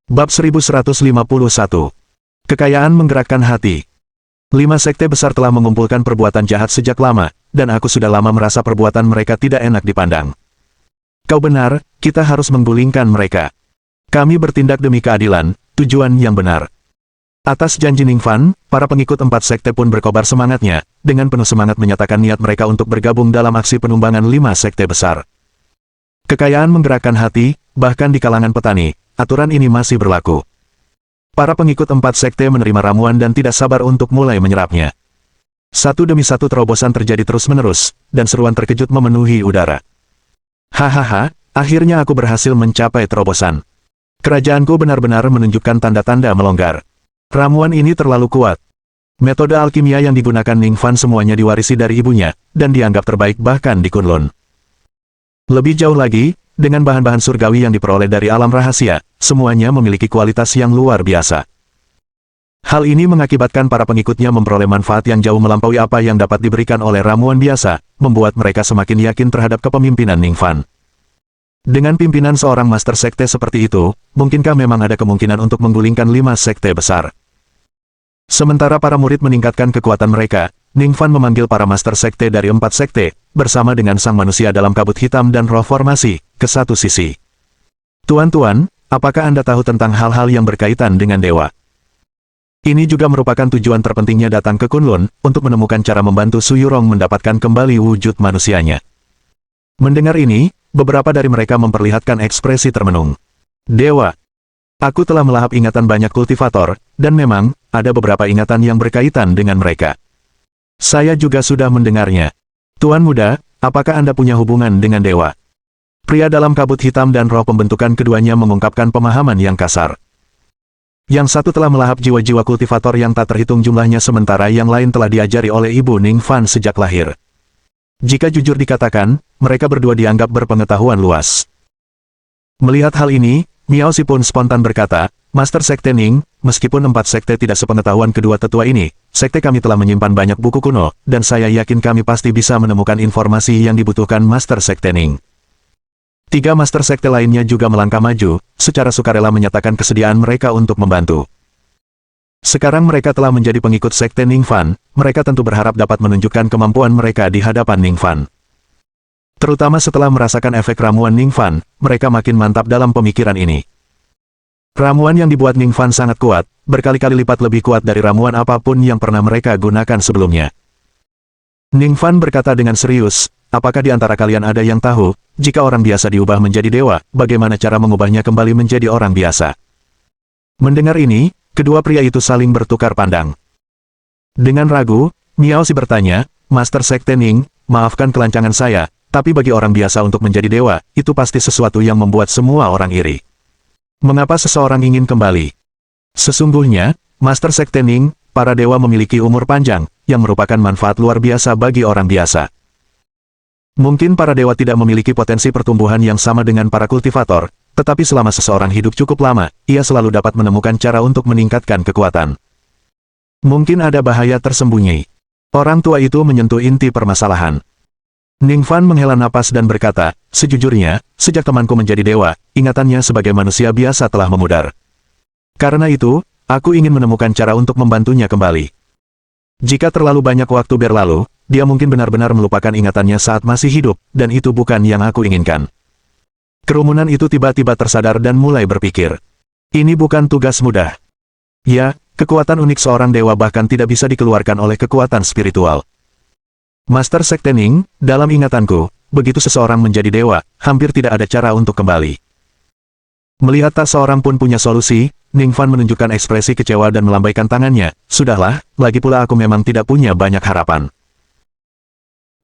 Bab 1151. Kekayaan menggerakkan hati. 5 sekte besar telah mengumpulkan perbuatan jahat sejak lama, dan aku sudah lama merasa perbuatan mereka tidak enak dipandang. Kau benar, kita harus menggulingkan mereka. Kami bertindak demi keadilan, tujuan yang benar. Atas janji Ningfan, para pengikut 4 sekte pun berkobar semangatnya, dengan penuh semangat menyatakan niat mereka untuk bergabung dalam aksi penumbangan 5 sekte besar. Kekayaan menggerakkan hati, bahkan di kalangan petani, aturan ini masih berlaku. Para pengikut 4 sekte menerima ramuan dan tidak sabar untuk mulai menyerapnya. Satu demi satu terobosan terjadi terus-menerus, dan seruan terkejut memenuhi udara. Hahaha, akhirnya aku berhasil mencapai terobosan. Kerajaanku benar-benar menunjukkan tanda-tanda melonggar. Ramuan ini terlalu kuat. Metode alkimia yang digunakan Ningfan semuanya diwarisi dari ibunya, dan dianggap terbaik bahkan di Kunlun. Lebih jauh lagi, dengan bahan-bahan surgawi yang diperoleh dari alam rahasia, semuanya memiliki kualitas yang luar biasa. Hal ini mengakibatkan para pengikutnya memperoleh manfaat yang jauh melampaui apa yang dapat diberikan oleh ramuan biasa, membuat mereka semakin yakin terhadap kepemimpinan Ningfan. Dengan pimpinan seorang master sekte seperti itu, mungkinkah memang ada kemungkinan untuk menggulingkan 5 sekte besar? Sementara para murid meningkatkan kekuatan mereka, Ningfan memanggil para master sekte dari 4 sekte, bersama dengan sang manusia dalam kabut hitam dan roh formasi, ke satu sisi. Tuan-tuan, apakah Anda tahu tentang hal-hal yang berkaitan dengan dewa? Ini juga merupakan tujuan terpentingnya datang ke Kunlun, untuk menemukan cara membantu Su Yurong mendapatkan kembali wujud manusianya. Mendengar ini, beberapa dari mereka memperlihatkan ekspresi termenung. Dewa. Aku telah melahap ingatan banyak kultivator, dan memang, ada beberapa ingatan yang berkaitan dengan mereka. Saya juga sudah mendengarnya. Tuan muda, apakah Anda punya hubungan dengan dewa? Pria dalam kabut hitam dan roh pembentukan keduanya mengungkapkan pemahaman yang kasar. Yang satu telah melahap jiwa-jiwa kultivator yang tak terhitung jumlahnya sementara yang lain telah diajari oleh ibu Ningfan sejak lahir. Jika jujur dikatakan, mereka berdua dianggap berpengetahuan luas. Melihat hal ini, Miao Si pun spontan berkata, Master Sekte Ning, meskipun 4 sekte tidak sepengetahuan kedua tetua ini, sekte kami telah menyimpan banyak buku kuno, dan saya yakin kami pasti bisa menemukan informasi yang dibutuhkan Master Sekte Ning. 3 master sekte lainnya juga melangkah maju, secara sukarela menyatakan kesediaan mereka untuk membantu. Sekarang mereka telah menjadi pengikut sekte Ningfan, mereka tentu berharap dapat menunjukkan kemampuan mereka di hadapan Ningfan. Terutama setelah merasakan efek ramuan Ningfan, mereka makin mantap dalam pemikiran ini. Ramuan yang dibuat Ningfan sangat kuat, berkali-kali lipat lebih kuat dari ramuan apapun yang pernah mereka gunakan sebelumnya. Ningfan berkata dengan serius, apakah di antara kalian ada yang tahu, jika orang biasa diubah menjadi dewa, bagaimana cara mengubahnya kembali menjadi orang biasa? Mendengar ini, kedua pria itu saling bertukar pandang. Dengan ragu, Miao Si bertanya, Master Sekte Ning, maafkan kelancangan saya, tapi bagi orang biasa untuk menjadi dewa, itu pasti sesuatu yang membuat semua orang iri. Mengapa seseorang ingin kembali? Sesungguhnya, Master Sekte Ning, para dewa memiliki umur panjang, yang merupakan manfaat luar biasa bagi orang biasa. Mungkin para dewa tidak memiliki potensi pertumbuhan yang sama dengan para kultivator, tetapi selama seseorang hidup cukup lama, ia selalu dapat menemukan cara untuk meningkatkan kekuatan. Mungkin ada bahaya tersembunyi. Orang tua itu menyentuh inti permasalahan. Ningfan menghela napas dan berkata, sejujurnya, sejak temanku menjadi dewa, ingatannya sebagai manusia biasa telah memudar. Karena itu, aku ingin menemukan cara untuk membantunya kembali. Jika terlalu banyak waktu berlalu, dia mungkin benar-benar melupakan ingatannya saat masih hidup, dan itu bukan yang aku inginkan. Kerumunan itu tiba-tiba tersadar dan mulai berpikir. Ini bukan tugas mudah. Ya, kekuatan unik seorang dewa bahkan tidak bisa dikeluarkan oleh kekuatan spiritual. Master Sekte Ning, dalam ingatanku, begitu seseorang menjadi dewa, hampir tidak ada cara untuk kembali. Melihat tak seorang pun punya solusi, Ningfan menunjukkan ekspresi kecewa dan melambaikan tangannya, sudahlah, lagi pula aku memang tidak punya banyak harapan.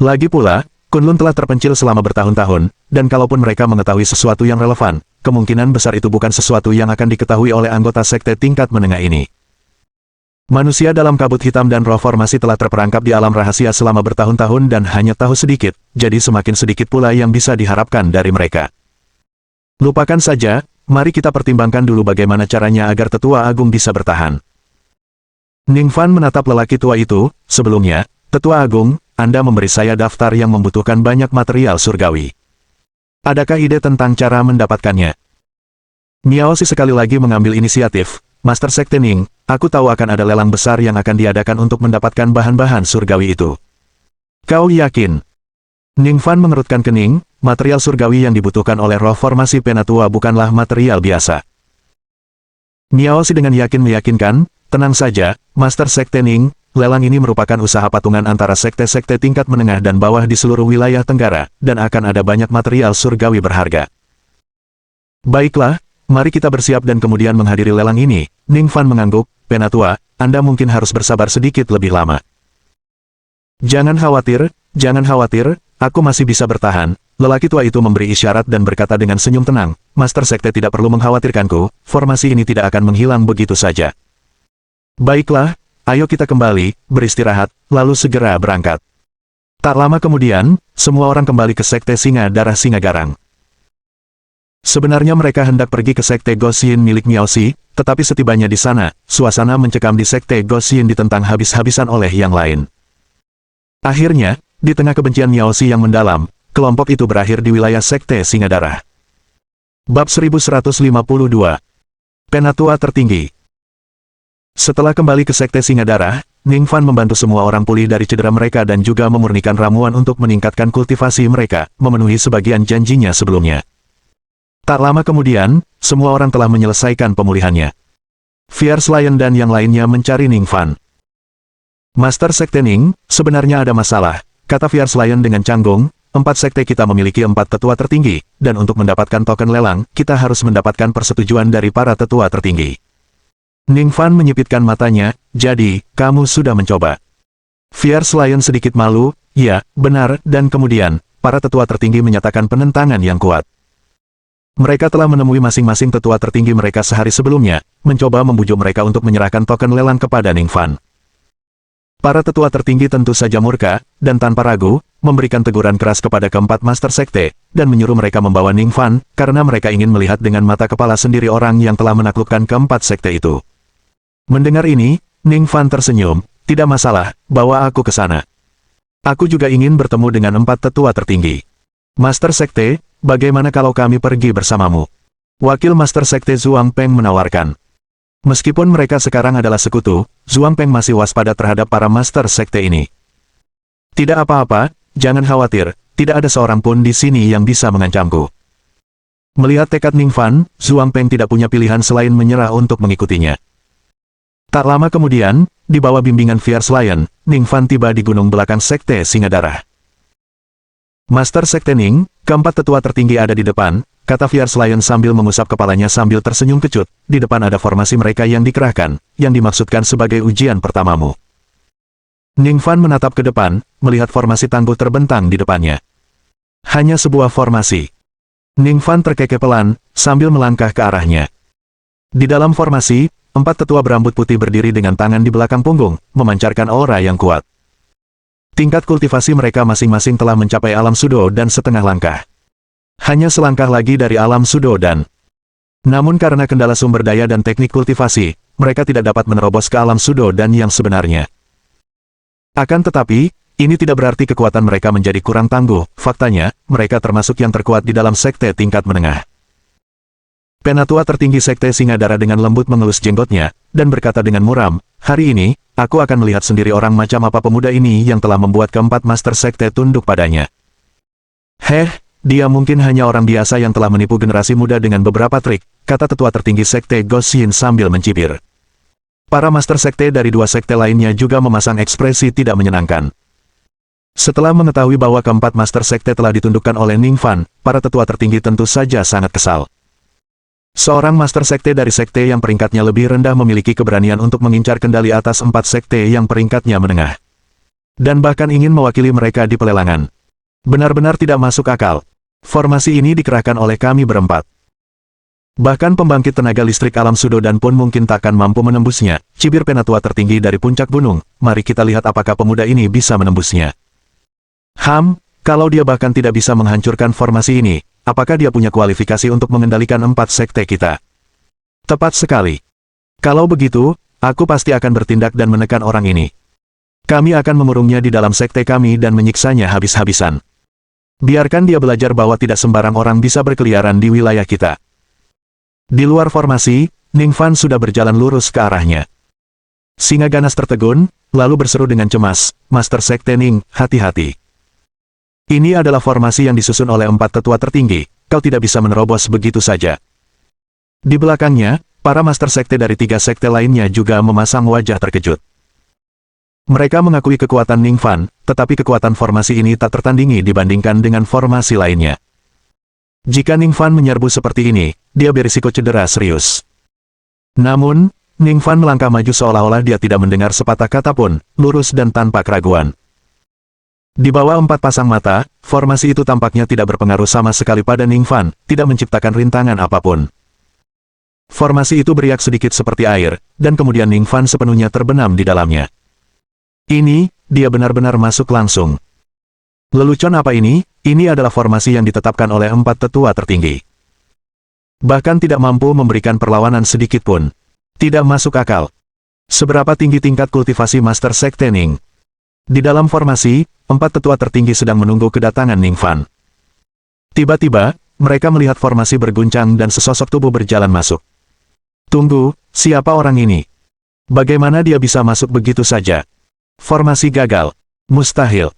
Lagi pula, Kunlun telah terpencil selama bertahun-tahun, dan kalaupun mereka mengetahui sesuatu yang relevan, kemungkinan besar itu bukan sesuatu yang akan diketahui oleh anggota sekte tingkat menengah ini. Manusia dalam kabut hitam dan roh formasi telah terperangkap di alam rahasia selama bertahun-tahun dan hanya tahu sedikit, jadi semakin sedikit pula yang bisa diharapkan dari mereka. Lupakan saja, mari kita pertimbangkan dulu bagaimana caranya agar tetua agung bisa bertahan. Ningfan menatap lelaki tua itu, sebelumnya, Tetua Agung, Anda memberi saya daftar yang membutuhkan banyak material surgawi. Adakah ide tentang cara mendapatkannya? Miaosi sekali lagi mengambil inisiatif. Master Sekte Ning, aku tahu akan ada lelang besar yang akan diadakan untuk mendapatkan bahan-bahan surgawi itu. Kau yakin? Ning Fan mengerutkan kening, material surgawi yang dibutuhkan oleh roh formasi Penatua bukanlah material biasa. Miaosi dengan yakin meyakinkan, tenang saja, Master Sekte Ning, lelang ini merupakan usaha patungan antara sekte-sekte tingkat menengah dan bawah di seluruh wilayah Tenggara, dan akan ada banyak material surgawi berharga. Baiklah, mari kita bersiap dan kemudian menghadiri lelang ini. Ning Fan mengangguk, Penatua, Anda mungkin harus bersabar sedikit lebih lama. Jangan khawatir, aku masih bisa bertahan. Lelaki tua itu memberi isyarat dan berkata dengan senyum tenang, Master Sekte tidak perlu mengkhawatirkanku, formasi ini tidak akan menghilang begitu saja. Baiklah, ayo kita kembali, beristirahat, lalu segera berangkat. Tak lama kemudian, semua orang kembali ke Sekte Singa Darah Singa Garang. Sebenarnya mereka hendak pergi ke Sekte Gosyin milik Miaosi, tetapi setibanya di sana, suasana mencekam di Sekte Gosyin ditentang habis-habisan oleh yang lain. Akhirnya, di tengah kebencian Miaosi yang mendalam, kelompok itu berakhir di wilayah Sekte Singa Darah. Bab 1152. Penatua Tertinggi. Setelah kembali ke Sekte Singa Darah, Ning Fan membantu semua orang pulih dari cedera mereka dan juga memurnikan ramuan untuk meningkatkan kultivasi mereka, memenuhi sebagian janjinya sebelumnya. Tak lama kemudian, semua orang telah menyelesaikan pemulihannya. Fierce Lion dan yang lainnya mencari Ning Fan. Master Sekte Ning, sebenarnya ada masalah, kata Fierce Lion dengan canggung, 4 sekte kita memiliki 4 tetua tertinggi, dan untuk mendapatkan token lelang, kita harus mendapatkan persetujuan dari para tetua tertinggi. Ning Fan menyipitkan matanya, jadi, kamu sudah mencoba. Fierce Lion sedikit malu, ya, benar, dan kemudian, para tetua tertinggi menyatakan penentangan yang kuat. Mereka telah menemui masing-masing tetua tertinggi mereka sehari sebelumnya, mencoba membujuk mereka untuk menyerahkan token lelang kepada Ning Fan. Para tetua tertinggi tentu saja murka, dan tanpa ragu, memberikan teguran keras kepada keempat Master Sekte, dan menyuruh mereka membawa Ning Fan, karena mereka ingin melihat dengan mata kepala sendiri orang yang telah menaklukkan keempat sekte itu. Mendengar ini, Ning Fan tersenyum, tidak masalah, bawa aku ke sana. Aku juga ingin bertemu dengan 4 tetua tertinggi. Master Sekte, bagaimana kalau kami pergi bersamamu? Wakil Master Sekte Zhuang Peng menawarkan. Meskipun mereka sekarang adalah sekutu, Zhuang Peng masih waspada terhadap para Master Sekte ini. Tidak apa-apa, jangan khawatir, tidak ada seorang pun di sini yang bisa mengancamku. Melihat tekad Ning Fan, Zhuang Peng tidak punya pilihan selain menyerah untuk mengikutinya. Tak lama kemudian, di bawah bimbingan Fierce Lion, Ning Fan tiba di gunung belakang Sekte Singa Darah. Master Sekte Ning, keempat tetua tertinggi ada di depan, kata Fierce Lion sambil mengusap kepalanya sambil tersenyum kecut, di depan ada formasi mereka yang dikerahkan, yang dimaksudkan sebagai ujian pertamamu. Ning Fan menatap ke depan, melihat formasi tangguh terbentang di depannya. Hanya sebuah formasi. Ning Fan terkekeh pelan, sambil melangkah ke arahnya. Di dalam formasi, 4 tetua berambut putih berdiri dengan tangan di belakang punggung, memancarkan aura yang kuat. Tingkat kultivasi mereka masing-masing telah mencapai alam Sudo dan setengah langkah. Hanya selangkah lagi dari alam Sudo dan... Namun karena kendala sumber daya dan teknik kultivasi, mereka tidak dapat menerobos ke alam Sudo dan yang sebenarnya. Akan tetapi, ini tidak berarti kekuatan mereka menjadi kurang tangguh, faktanya, mereka termasuk yang terkuat di dalam sekte tingkat menengah. Penatua tertinggi Sekte Singa Darah dengan lembut mengelus jenggotnya, dan berkata dengan muram, hari ini, aku akan melihat sendiri orang macam apa pemuda ini yang telah membuat keempat Master Sekte tunduk padanya. Dia mungkin hanya orang biasa yang telah menipu generasi muda dengan beberapa trik, kata tetua tertinggi Sekte Gosyin sambil mencibir. Para Master Sekte dari 2 sekte lainnya juga memasang ekspresi tidak menyenangkan. Setelah mengetahui bahwa keempat Master Sekte telah ditundukkan oleh Ning Fan, para tetua tertinggi tentu saja sangat kesal. Seorang Master Sekte dari sekte yang peringkatnya lebih rendah memiliki keberanian untuk mengincar kendali atas 4 sekte yang peringkatnya menengah. Dan bahkan ingin mewakili mereka di pelelangan. Benar-benar tidak masuk akal. Formasi ini dikerahkan oleh kami berempat. Bahkan pembangkit tenaga listrik alam Sudo dan pun mungkin takkan mampu menembusnya, cibir Penatua tertinggi dari puncak gunung, mari kita lihat apakah pemuda ini bisa menembusnya. Kalau dia bahkan tidak bisa menghancurkan formasi ini, apakah dia punya kualifikasi untuk mengendalikan 4 sekte kita? Tepat sekali. Kalau begitu, aku pasti akan bertindak dan menekan orang ini. Kami akan mengurungnya di dalam sekte kami dan menyiksanya habis-habisan. Biarkan dia belajar bahwa tidak sembarang orang bisa berkeliaran di wilayah kita. Di luar formasi, Ningfan sudah berjalan lurus ke arahnya. Singa ganas tertegun, lalu berseru dengan cemas, "Master Sekte Ning, hati-hati. Ini adalah formasi yang disusun oleh 4 tetua tertinggi, kau tidak bisa menerobos begitu saja." Di belakangnya, para Master Sekte dari 3 sekte lainnya juga memasang wajah terkejut. Mereka mengakui kekuatan Ningfan, tetapi kekuatan formasi ini tak tertandingi dibandingkan dengan formasi lainnya. Jika Ningfan menyerbu seperti ini, dia berisiko cedera serius. Namun, Ningfan melangkah maju seolah-olah dia tidak mendengar sepatah kata pun, lurus dan tanpa keraguan. Di bawah 4 pasang mata, formasi itu tampaknya tidak berpengaruh sama sekali pada Ningfan, tidak menciptakan rintangan apapun. Formasi itu beriak sedikit seperti air, dan kemudian Ningfan sepenuhnya terbenam di dalamnya. Ini, dia benar-benar masuk langsung. Lelucon apa ini? Ini adalah formasi yang ditetapkan oleh 4 tetua tertinggi. Bahkan tidak mampu memberikan perlawanan sedikit pun. Tidak masuk akal. Seberapa tinggi tingkat kultivasi Master Sekte Ning? Di dalam formasi, 4 tetua tertinggi sedang menunggu kedatangan Ningfan. Tiba-tiba, mereka melihat formasi berguncang dan sesosok tubuh berjalan masuk. Tunggu, siapa orang ini? Bagaimana dia bisa masuk begitu saja? Formasi gagal. Mustahil.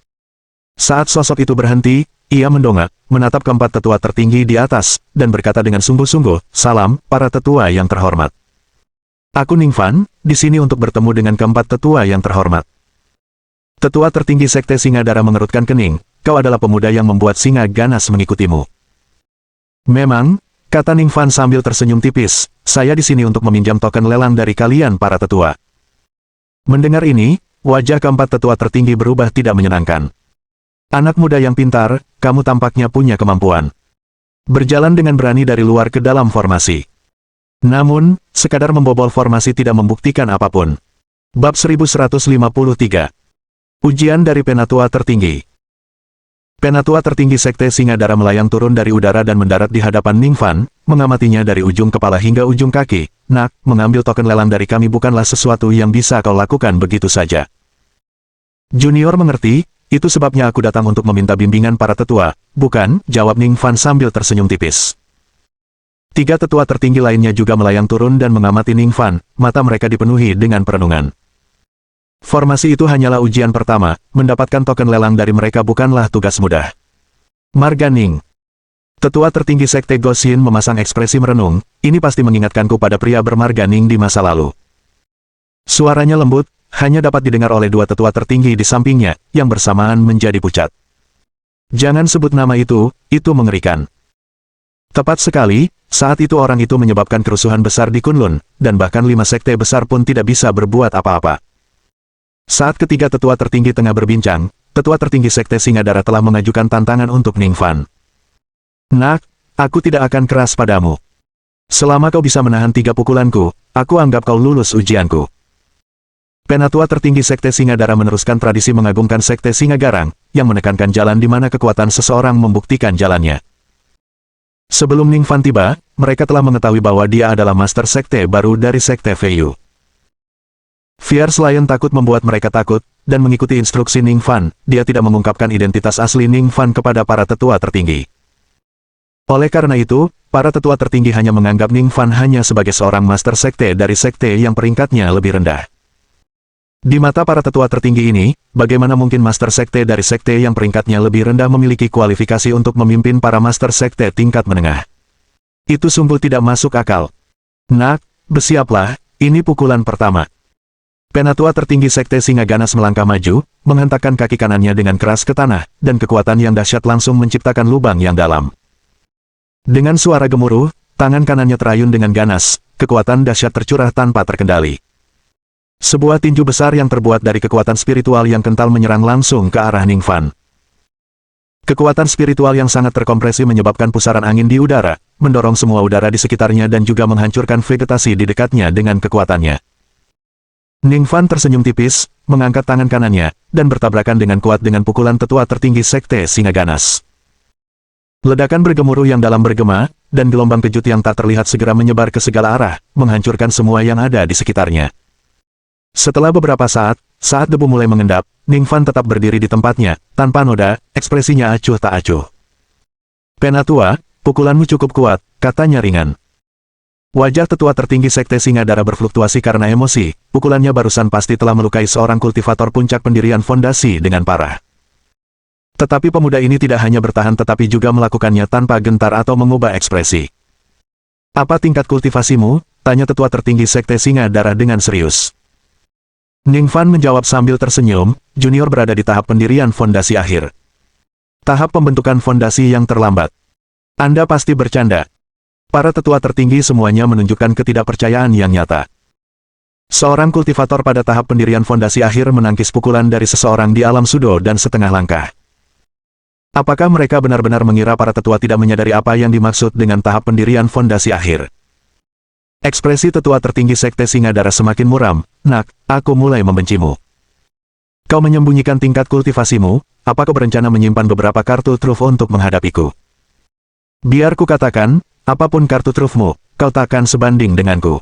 Saat sosok itu berhenti, ia mendongak, menatap ke-4 tetua tertinggi di atas, dan berkata dengan sungguh-sungguh, "Salam, para tetua yang terhormat. Aku Ningfan, di sini untuk bertemu dengan ke-4 tetua yang terhormat." Tetua tertinggi Sekte Singadara mengerutkan kening, "Kau adalah pemuda yang membuat singa ganas mengikutimu." "Memang," kata Ningfan sambil tersenyum tipis, "saya di sini untuk meminjam token lelang dari kalian para tetua." Mendengar ini, wajah ke-4 tetua tertinggi berubah tidak menyenangkan. "Anak muda yang pintar, kamu tampaknya punya kemampuan berjalan dengan berani dari luar ke dalam formasi. Namun, sekadar membobol formasi tidak membuktikan apapun." Bab 1153. Ujian dari Penatua Tertinggi. Penatua tertinggi Sekte Singadara melayang turun dari udara dan mendarat di hadapan Ningfan, mengamatinya dari ujung kepala hingga ujung kaki. "Nak, mengambil token lelang dari kami bukanlah sesuatu yang bisa kau lakukan begitu saja." "Junior mengerti, itu sebabnya aku datang untuk meminta bimbingan para tetua, bukan?" jawab Ningfan sambil tersenyum tipis. 3 tetua tertinggi lainnya juga melayang turun dan mengamati Ningfan, mata mereka dipenuhi dengan perenungan. Formasi itu hanyalah ujian pertama, mendapatkan token lelang dari mereka bukanlah tugas mudah. "Marga Ning." Tetua tertinggi Sekte Goshin memasang ekspresi merenung, "Ini pasti mengingatkanku pada pria bermarga Ning di masa lalu." Suaranya lembut, hanya dapat didengar oleh 2 tetua tertinggi di sampingnya, yang bersamaan menjadi pucat. "Jangan sebut nama itu mengerikan." Tepat sekali, saat itu orang itu menyebabkan kerusuhan besar di Kunlun, dan bahkan 5 sekte besar pun tidak bisa berbuat apa-apa. Saat ketiga tetua tertinggi tengah berbincang, tetua tertinggi Sekte Singadara telah mengajukan tantangan untuk Ningfan. "Nak, aku tidak akan keras padamu. Selama kau bisa menahan 3 pukulanku, aku anggap kau lulus ujianku." Penatua tertinggi Sekte Singadara meneruskan tradisi mengagungkan Sekte Singagarang, yang menekankan jalan di mana kekuatan seseorang membuktikan jalannya. Sebelum Ningfan tiba, mereka telah mengetahui bahwa dia adalah Master Sekte baru dari Sekte Feiyu. Fierce Lion takut membuat mereka takut, dan mengikuti instruksi Ningfan, dia tidak mengungkapkan identitas asli Ningfan kepada para tetua tertinggi. Oleh karena itu, para tetua tertinggi hanya menganggap Ningfan hanya sebagai seorang Master Sekte dari Sekte yang peringkatnya lebih rendah. Di mata para tetua tertinggi ini, bagaimana mungkin Master Sekte dari Sekte yang peringkatnya lebih rendah memiliki kualifikasi untuk memimpin para Master Sekte tingkat menengah? Itu sungguh tidak masuk akal. "Nak, bersiaplah, ini pukulan pertama." Penatua tertinggi Sekte Singa ganas melangkah maju, menghentakkan kaki kanannya dengan keras ke tanah, dan kekuatan yang dahsyat langsung menciptakan lubang yang dalam. Dengan suara gemuruh, tangan kanannya terayun dengan ganas, kekuatan dahsyat tercurah tanpa terkendali. Sebuah tinju besar yang terbuat dari kekuatan spiritual yang kental menyerang langsung ke arah Ningfan. Kekuatan spiritual yang sangat terkompresi menyebabkan pusaran angin di udara, mendorong semua udara di sekitarnya dan juga menghancurkan vegetasi di dekatnya dengan kekuatannya. Ningfan tersenyum tipis, mengangkat tangan kanannya, dan bertabrakan dengan kuat dengan pukulan tetua tertinggi Sekte Singa ganas. Ledakan bergemuruh yang dalam bergema, dan gelombang kejut yang tak terlihat segera menyebar ke segala arah, menghancurkan semua yang ada di sekitarnya. Setelah beberapa saat debu mulai mengendap, Ningfan tetap berdiri di tempatnya, tanpa noda, ekspresinya acuh tak acuh. "Penatua, pukulanmu cukup kuat," katanya ringan. Wajah tetua tertinggi Sekte Singadara berfluktuasi karena emosi, pukulannya barusan pasti telah melukai seorang kultivator puncak pendirian fondasi dengan parah. Tetapi pemuda ini tidak hanya bertahan tetapi juga melakukannya tanpa gentar atau mengubah ekspresi. Apa tingkat kultivasimu? Tanya tetua tertinggi Sekte Singadara dengan serius. Ning Fan menjawab sambil tersenyum, junior berada di tahap pendirian fondasi akhir. Tahap pembentukan fondasi yang terlambat. Anda pasti bercanda. Para tetua tertinggi semuanya menunjukkan ketidakpercayaan yang nyata. Seorang kultivator pada tahap pendirian fondasi akhir menangkis pukulan dari seseorang di alam sudo dan setengah langkah. Apakah mereka benar-benar mengira para tetua tidak menyadari apa yang dimaksud dengan tahap pendirian fondasi akhir? Ekspresi tetua tertinggi Sekte Singadara semakin muram. Nak, aku mulai membencimu. Kau menyembunyikan tingkat kultivasimu, apa kau berencana menyimpan beberapa kartu truf untuk menghadapiku? Biar ku katakan, apapun kartu trufmu, kau takkan sebanding denganku.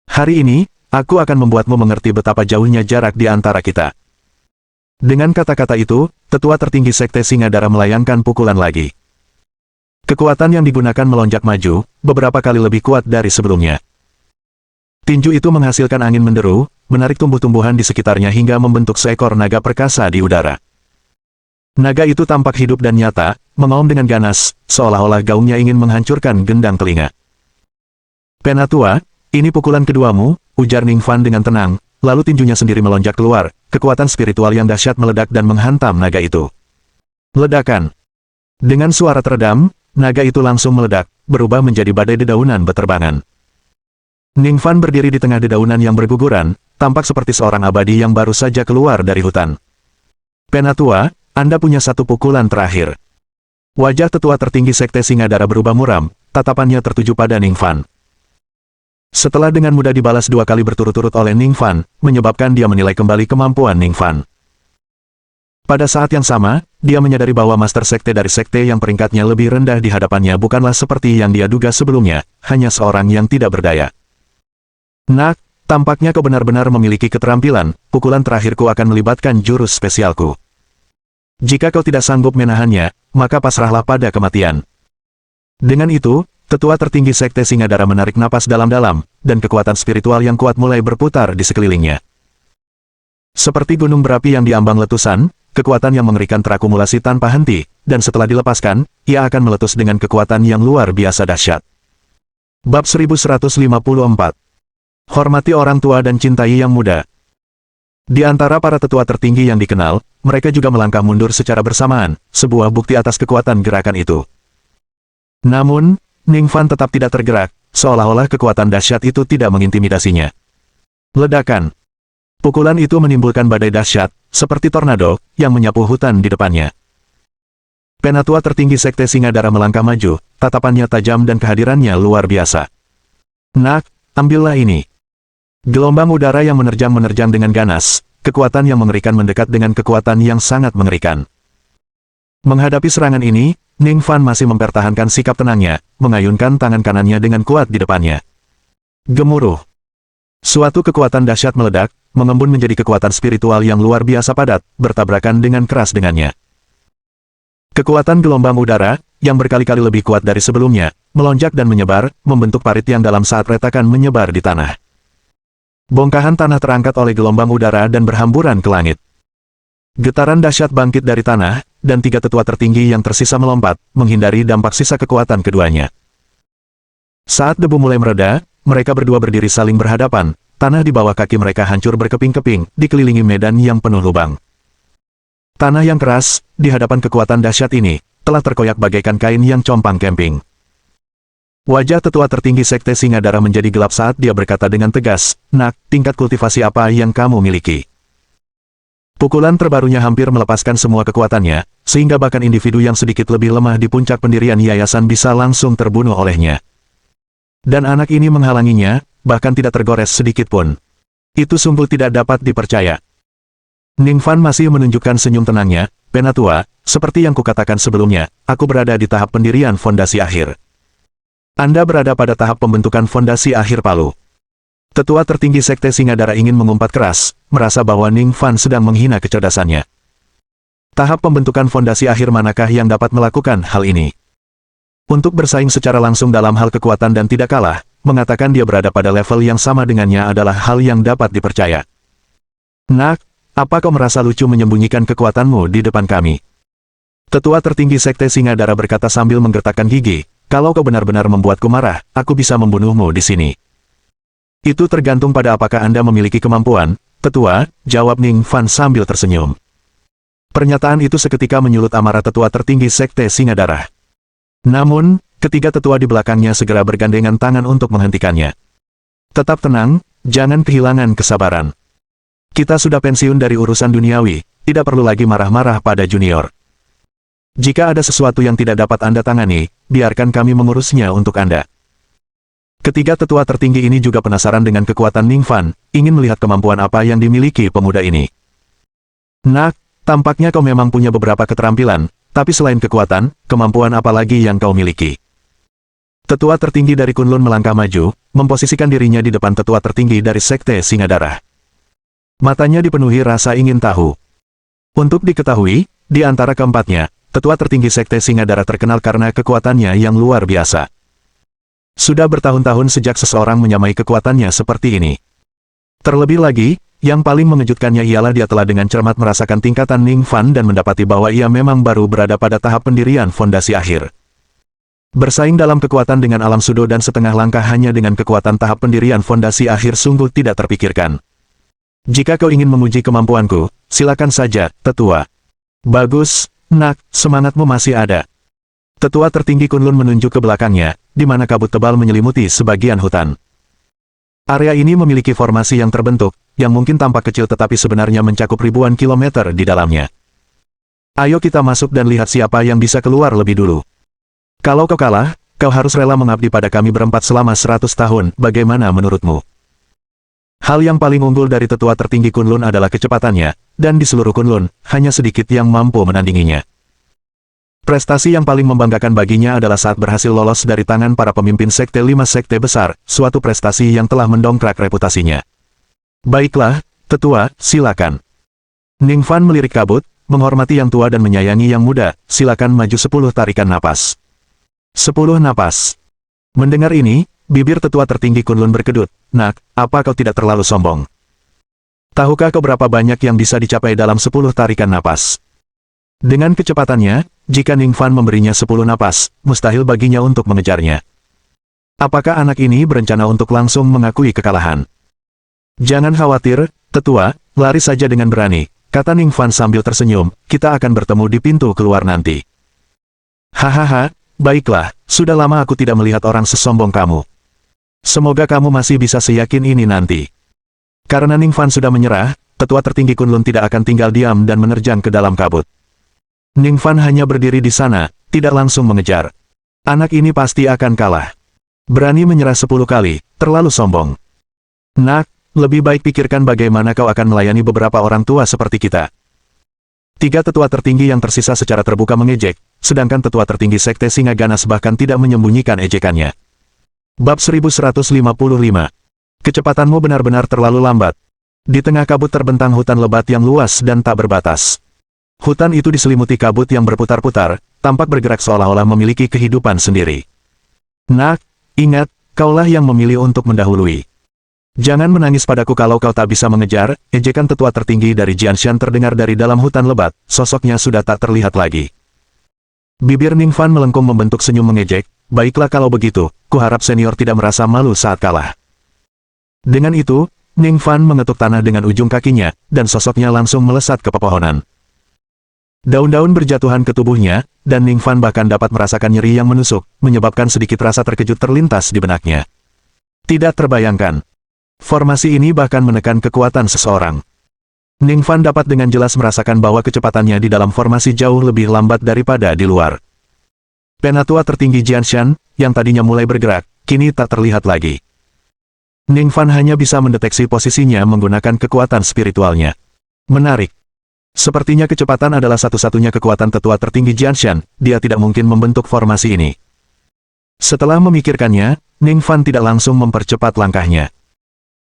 Hari ini, aku akan membuatmu mengerti betapa jauhnya jarak di antara kita. Dengan kata-kata itu, tetua tertinggi Sekte Singadara melayangkan pukulan lagi. Kekuatan yang digunakan melonjak maju, beberapa kali lebih kuat dari sebelumnya. Tinju itu menghasilkan angin menderu, menarik tumbuh-tumbuhan di sekitarnya hingga membentuk seekor naga perkasa di udara. Naga itu tampak hidup dan nyata, mengaum dengan ganas, seolah-olah gaungnya ingin menghancurkan gendang telinga. Penatua, ini pukulan keduamu, ujar Ning Fan dengan tenang, lalu tinjunya sendiri melonjak keluar, kekuatan spiritual yang dahsyat meledak dan menghantam naga itu. Ledakan. Dengan suara teredam, naga itu langsung meledak, berubah menjadi badai dedaunan beterbangan. Ning Fan berdiri di tengah dedaunan yang berguguran, tampak seperti seorang abadi yang baru saja keluar dari hutan. Penatua, Anda punya satu pukulan terakhir. Wajah tetua tertinggi Sekte Singadara berubah muram, tatapannya tertuju pada Ning Fan. Setelah dengan mudah dibalas dua kali berturut-turut oleh Ning Fan, menyebabkan dia menilai kembali kemampuan Ning Fan. Pada saat yang sama, dia menyadari bahwa Master Sekte dari Sekte yang peringkatnya lebih rendah di hadapannya bukanlah seperti yang dia duga sebelumnya, hanya seorang yang tidak berdaya. Nak, tampaknya kau benar-benar memiliki keterampilan, pukulan terakhirku akan melibatkan jurus spesialku. Jika kau tidak sanggup menahannya, maka pasrahlah pada kematian. Dengan itu, tetua tertinggi Sekte Singadara menarik napas dalam-dalam, dan kekuatan spiritual yang kuat mulai berputar di sekelilingnya. Seperti gunung berapi yang diambang letusan, kekuatan yang mengerikan terakumulasi tanpa henti, dan setelah dilepaskan, ia akan meletus dengan kekuatan yang luar biasa dahsyat. Bab 1154. Hormati orang tua dan cintai yang muda. Di antara para tetua tertinggi yang dikenal, mereka juga melangkah mundur secara bersamaan, sebuah bukti atas kekuatan gerakan itu. Namun, Ning Fan tetap tidak tergerak, seolah-olah kekuatan dahsyat itu tidak mengintimidasinya. Ledakan. Pukulan itu menimbulkan badai dahsyat, seperti tornado, yang menyapu hutan di depannya. Penatua tertinggi Sekte Singadara melangkah maju, tatapannya tajam dan kehadirannya luar biasa. Nak, ambillah ini. Gelombang udara yang menerjang dengan ganas, kekuatan yang mengerikan mendekat dengan kekuatan yang sangat mengerikan. Menghadapi serangan ini, Ning Fan masih mempertahankan sikap tenangnya, mengayunkan tangan kanannya dengan kuat di depannya. Gemuruh. Suatu kekuatan dahsyat meledak, mengembun menjadi kekuatan spiritual yang luar biasa padat, bertabrakan dengan keras dengannya. Kekuatan gelombang udara, yang berkali-kali lebih kuat dari sebelumnya, melonjak dan menyebar, membentuk parit yang dalam saat retakan menyebar di tanah. Bongkahan tanah terangkat oleh gelombang udara dan berhamburan ke langit. Getaran dahsyat bangkit dari tanah, dan tiga tetua tertinggi yang tersisa melompat, menghindari dampak sisa kekuatan keduanya. Saat debu mulai mereda, mereka berdua berdiri saling berhadapan, tanah di bawah kaki mereka hancur berkeping-keping, dikelilingi medan yang penuh lubang. Tanah yang keras, di hadapan kekuatan dahsyat ini, telah terkoyak bagaikan kain yang compang-camping. Wajah tetua tertinggi Sekte Singadara menjadi gelap saat dia berkata dengan tegas, Nak, tingkat kultivasi apa yang kamu miliki? Pukulan terbarunya hampir melepaskan semua kekuatannya, sehingga bahkan individu yang sedikit lebih lemah di puncak pendirian yayasan bisa langsung terbunuh olehnya. Dan anak ini menghalanginya, bahkan tidak tergores sedikit pun. Itu sungguh tidak dapat dipercaya. Ning Fan masih menunjukkan senyum tenangnya, Penatua, seperti yang kukatakan sebelumnya, aku berada di tahap pendirian fondasi akhir. Anda berada pada tahap pembentukan fondasi akhir Palu. Tetua tertinggi Sekte Singadara ingin mengumpat keras, merasa bahwa Ning Fan sedang menghina kecerdasannya. Tahap pembentukan fondasi akhir manakah yang dapat melakukan hal ini? Untuk bersaing secara langsung dalam hal kekuatan dan tidak kalah, mengatakan dia berada pada level yang sama dengannya adalah hal yang dapat dipercaya. Nak, apa kau merasa lucu menyembunyikan kekuatanmu di depan kami? Tetua tertinggi Sekte Singadara berkata sambil menggertakkan gigi, kalau kau benar-benar membuatku marah, aku bisa membunuhmu di sini. Itu tergantung pada apakah Anda memiliki kemampuan, Tetua, jawab Ning Fan sambil tersenyum. Pernyataan itu seketika menyulut amarah tetua tertinggi Sekte Singadara. Namun, ketiga tetua di belakangnya segera bergandengan tangan untuk menghentikannya. Tetap tenang, jangan kehilangan kesabaran. Kita sudah pensiun dari urusan duniawi, tidak perlu lagi marah-marah pada junior. Jika ada sesuatu yang tidak dapat Anda tangani, biarkan kami mengurusnya untuk Anda. Ketiga tetua tertinggi ini juga penasaran dengan kekuatan Ning Fan, ingin melihat kemampuan apa yang dimiliki pemuda ini. Nak, tampaknya kau memang punya beberapa keterampilan, tapi selain kekuatan, kemampuan apa lagi yang kau miliki? Tetua tertinggi dari Kunlun melangkah maju, memposisikan dirinya di depan tetua tertinggi dari Sekte Singadara. Matanya dipenuhi rasa ingin tahu. Untuk diketahui, di antara keempatnya, tetua tertinggi Sekte Singadara terkenal karena kekuatannya yang luar biasa. Sudah bertahun-tahun sejak seseorang menyamai kekuatannya seperti ini. Terlebih lagi, yang paling mengejutkannya ialah dia telah dengan cermat merasakan tingkatan Ning Fan dan mendapati bahwa ia memang baru berada pada tahap pendirian fondasi akhir. Bersaing dalam kekuatan dengan alam sudo dan setengah langkah hanya dengan kekuatan tahap pendirian fondasi akhir sungguh tidak terpikirkan. Jika kau ingin menguji kemampuanku, silakan saja, tetua. Bagus, nak, semangatmu masih ada. Tetua tertinggi Kunlun menunjuk ke belakangnya, di mana kabut tebal menyelimuti sebagian hutan. Area ini memiliki formasi yang terbentuk, yang mungkin tampak kecil tetapi sebenarnya mencakup ribuan kilometer di dalamnya. Ayo kita masuk dan lihat siapa yang bisa keluar lebih dulu. Kalau kau kalah, kau harus rela mengabdi pada kami berempat selama 100 tahun, bagaimana menurutmu? Hal yang paling unggul dari tetua tertinggi Kunlun adalah kecepatannya, dan di seluruh Kunlun, hanya sedikit yang mampu menandinginya. Prestasi yang paling membanggakan baginya adalah saat berhasil lolos dari tangan para pemimpin sekte 5 sekte besar, suatu prestasi yang telah mendongkrak reputasinya. Baiklah, tetua, silakan. Ning Fan melirik kabut, menghormati yang tua dan menyayangi yang muda, silakan maju 10 tarikan napas. 10 napas. Mendengar ini, bibir tetua tertinggi Kunlun berkedut, nak, apa kau tidak terlalu sombong? Tahukah kau berapa banyak yang bisa dicapai dalam 10 tarikan napas? Dengan kecepatannya, jika Ning Fan memberinya 10 napas, mustahil baginya untuk mengejarnya. Apakah anak ini berencana untuk langsung mengakui kekalahan? Jangan khawatir, tetua, lari saja dengan berani, kata Ning Fan sambil tersenyum, kita akan bertemu di pintu keluar nanti. Hahaha, baiklah, sudah lama aku tidak melihat orang sesombong kamu. Semoga kamu masih bisa seyakin ini nanti. Karena Ning Fan sudah menyerah, tetua tertinggi Kunlun tidak akan tinggal diam dan menerjang ke dalam kabut. Ning Fan hanya berdiri di sana, tidak langsung mengejar. Anak ini pasti akan kalah. Berani menyerah 10 kali, terlalu sombong. Nak, lebih baik pikirkan bagaimana kau akan melayani beberapa orang tua seperti kita. Tiga tetua tertinggi yang tersisa secara terbuka mengejek, sedangkan tetua tertinggi Sekte Singa Ganas bahkan tidak menyembunyikan ejekannya. Bab 1155. Kecepatanmu benar-benar terlalu lambat. Di tengah kabut terbentang hutan lebat yang luas dan tak berbatas. Hutan itu diselimuti kabut yang berputar-putar, tampak bergerak seolah-olah memiliki kehidupan sendiri. Nak, ingat, kaulah yang memilih untuk mendahului. Jangan menangis padaku kalau kau tak bisa mengejar, ejekan tetua tertinggi dari Jianshan terdengar dari dalam hutan lebat, sosoknya sudah tak terlihat lagi. Bibir Ning Fan melengkung membentuk senyum mengejek, baiklah kalau begitu, kuharap senior tidak merasa malu saat kalah. Dengan itu, Ning Fan mengetuk tanah dengan ujung kakinya, dan sosoknya langsung melesat ke pepohonan. Daun-daun berjatuhan ke tubuhnya, dan Ning Fan bahkan dapat merasakan nyeri yang menusuk, menyebabkan sedikit rasa terkejut terlintas di benaknya. Tidak terbayangkan. Formasi ini bahkan menekan kekuatan seseorang. Ning Fan dapat dengan jelas merasakan bahwa kecepatannya di dalam formasi jauh lebih lambat daripada di luar. Penatua tertinggi Jianshan, yang tadinya mulai bergerak, kini tak terlihat lagi. Ning Fan hanya bisa mendeteksi posisinya menggunakan kekuatan spiritualnya. Menarik. Sepertinya kecepatan adalah satu-satunya kekuatan tetua tertinggi Jianshan, dia tidak mungkin membentuk formasi ini. Setelah memikirkannya, Ning Fan tidak langsung mempercepat langkahnya.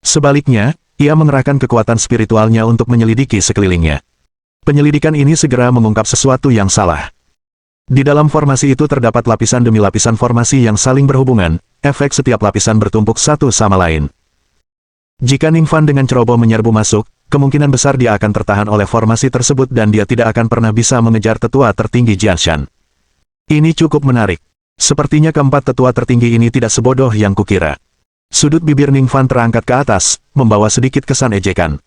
Sebaliknya, ia mengerahkan kekuatan spiritualnya untuk menyelidiki sekelilingnya. Penyelidikan ini segera mengungkap sesuatu yang salah. Di dalam formasi itu terdapat lapisan demi lapisan formasi yang saling berhubungan, efek setiap lapisan bertumpuk satu sama lain. Jika Ningfan dengan ceroboh menyerbu masuk, kemungkinan besar dia akan tertahan oleh formasi tersebut dan dia tidak akan pernah bisa mengejar tetua tertinggi Jianshan. Ini cukup menarik. Sepertinya keempat tetua tertinggi ini tidak sebodoh yang kukira. Sudut bibir Ningfan terangkat ke atas, membawa sedikit kesan ejekan.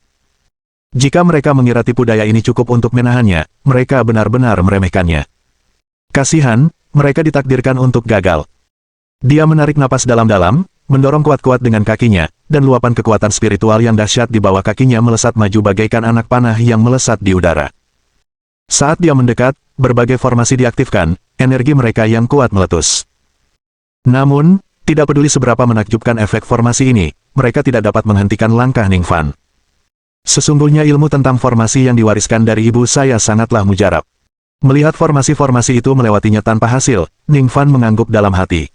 Jika mereka mengira tipu daya ini cukup untuk menahannya, mereka benar-benar meremehkannya. Kasihan, mereka ditakdirkan untuk gagal. Dia menarik napas dalam-dalam, mendorong kuat-kuat dengan kakinya, dan luapan kekuatan spiritual yang dahsyat di bawah kakinya melesat maju bagaikan anak panah yang melesat di udara. Saat dia mendekat, berbagai formasi diaktifkan, energi mereka yang kuat meletus. Namun, tidak peduli seberapa menakjubkan efek formasi ini, mereka tidak dapat menghentikan langkah Ningfan. Sesungguhnya ilmu tentang formasi yang diwariskan dari ibu saya sangatlah mujarab. Melihat formasi-formasi itu melewatinya tanpa hasil, Ningfan mengangguk dalam hati.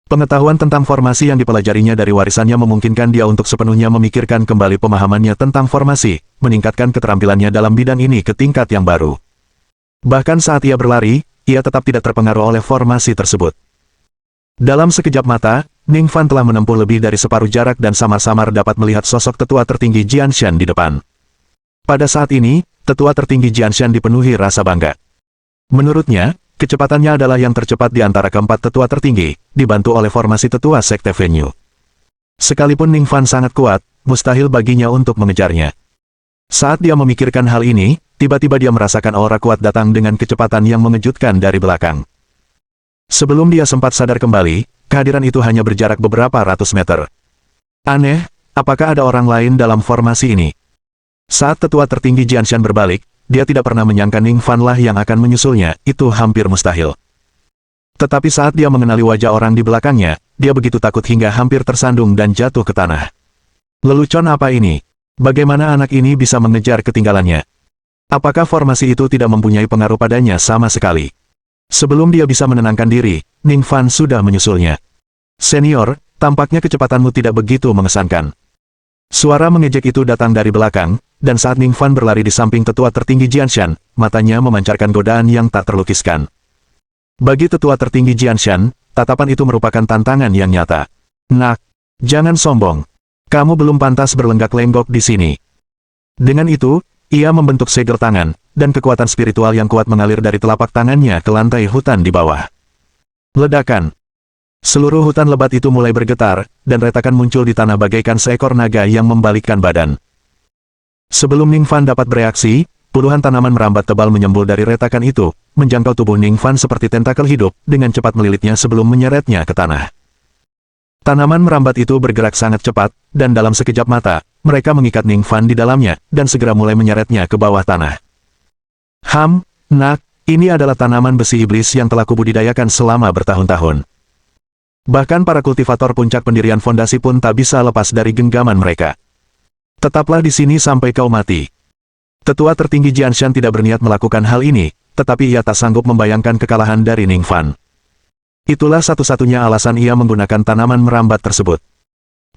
Pengetahuan tentang formasi yang dipelajarinya dari warisannya memungkinkan dia untuk sepenuhnya memikirkan kembali pemahamannya tentang formasi, meningkatkan keterampilannya dalam bidang ini ke tingkat yang baru. Bahkan saat ia berlari, ia tetap tidak terpengaruh oleh formasi tersebut. Dalam sekejap mata, Ningfan telah menempuh lebih dari separuh jarak dan samar-samar dapat melihat sosok tetua tertinggi Jianshan di depan. Pada saat ini, tetua tertinggi Jianshan dipenuhi rasa bangga. Menurutnya, kecepatannya adalah yang tercepat di antara keempat tetua tertinggi, dibantu oleh formasi tetua Sekte Venue. Sekalipun Ningfan sangat kuat, mustahil baginya untuk mengejarnya. Saat dia memikirkan hal ini, tiba-tiba dia merasakan aura kuat datang dengan kecepatan yang mengejutkan dari belakang. Sebelum dia sempat sadar kembali, kehadiran itu hanya berjarak beberapa ratus meter. Aneh, apakah ada orang lain dalam formasi ini? Saat tetua tertinggi Jianshan berbalik, dia tidak pernah menyangka Ningfan lah yang akan menyusulnya, itu hampir mustahil. Tetapi saat dia mengenali wajah orang di belakangnya, dia begitu takut hingga hampir tersandung dan jatuh ke tanah. Lelucon apa ini? Bagaimana anak ini bisa mengejar ketinggalannya? Apakah formasi itu tidak mempunyai pengaruh padanya sama sekali? Sebelum dia bisa menenangkan diri, Ningfan sudah menyusulnya. Senior, tampaknya kecepatanmu tidak begitu mengesankan. Suara mengejek itu datang dari belakang, dan saat Ningfan berlari di samping tetua tertinggi Jianshan, matanya memancarkan godaan yang tak terlukiskan. Bagi tetua tertinggi Jianshan, tatapan itu merupakan tantangan yang nyata. Nak, jangan sombong. Kamu belum pantas berlenggak-lenggok di sini. Dengan itu, ia membentuk segel tangan, dan kekuatan spiritual yang kuat mengalir dari telapak tangannya ke lantai hutan di bawah. Ledakan. Seluruh hutan lebat itu mulai bergetar, dan retakan muncul di tanah bagaikan seekor naga yang membalikkan badan. Sebelum Ningfan dapat bereaksi, puluhan tanaman merambat tebal menyembul dari retakan itu, menjangkau tubuh Ningfan seperti tentakel hidup, dengan cepat melilitnya sebelum menyeretnya ke tanah. Tanaman merambat itu bergerak sangat cepat, dan dalam sekejap mata, mereka mengikat Ningfan di dalamnya, dan segera mulai menyeretnya ke bawah tanah. Nak, ini adalah tanaman besi iblis yang telah kubudidayakan selama bertahun-tahun. Bahkan para kultivator puncak pendirian fondasi pun tak bisa lepas dari genggaman mereka. Tetaplah di sini sampai kau mati. Tetua tertinggi Jianshan tidak berniat melakukan hal ini, tetapi ia tak sanggup membayangkan kekalahan dari Ningfan. Itulah satu-satunya alasan ia menggunakan tanaman merambat tersebut.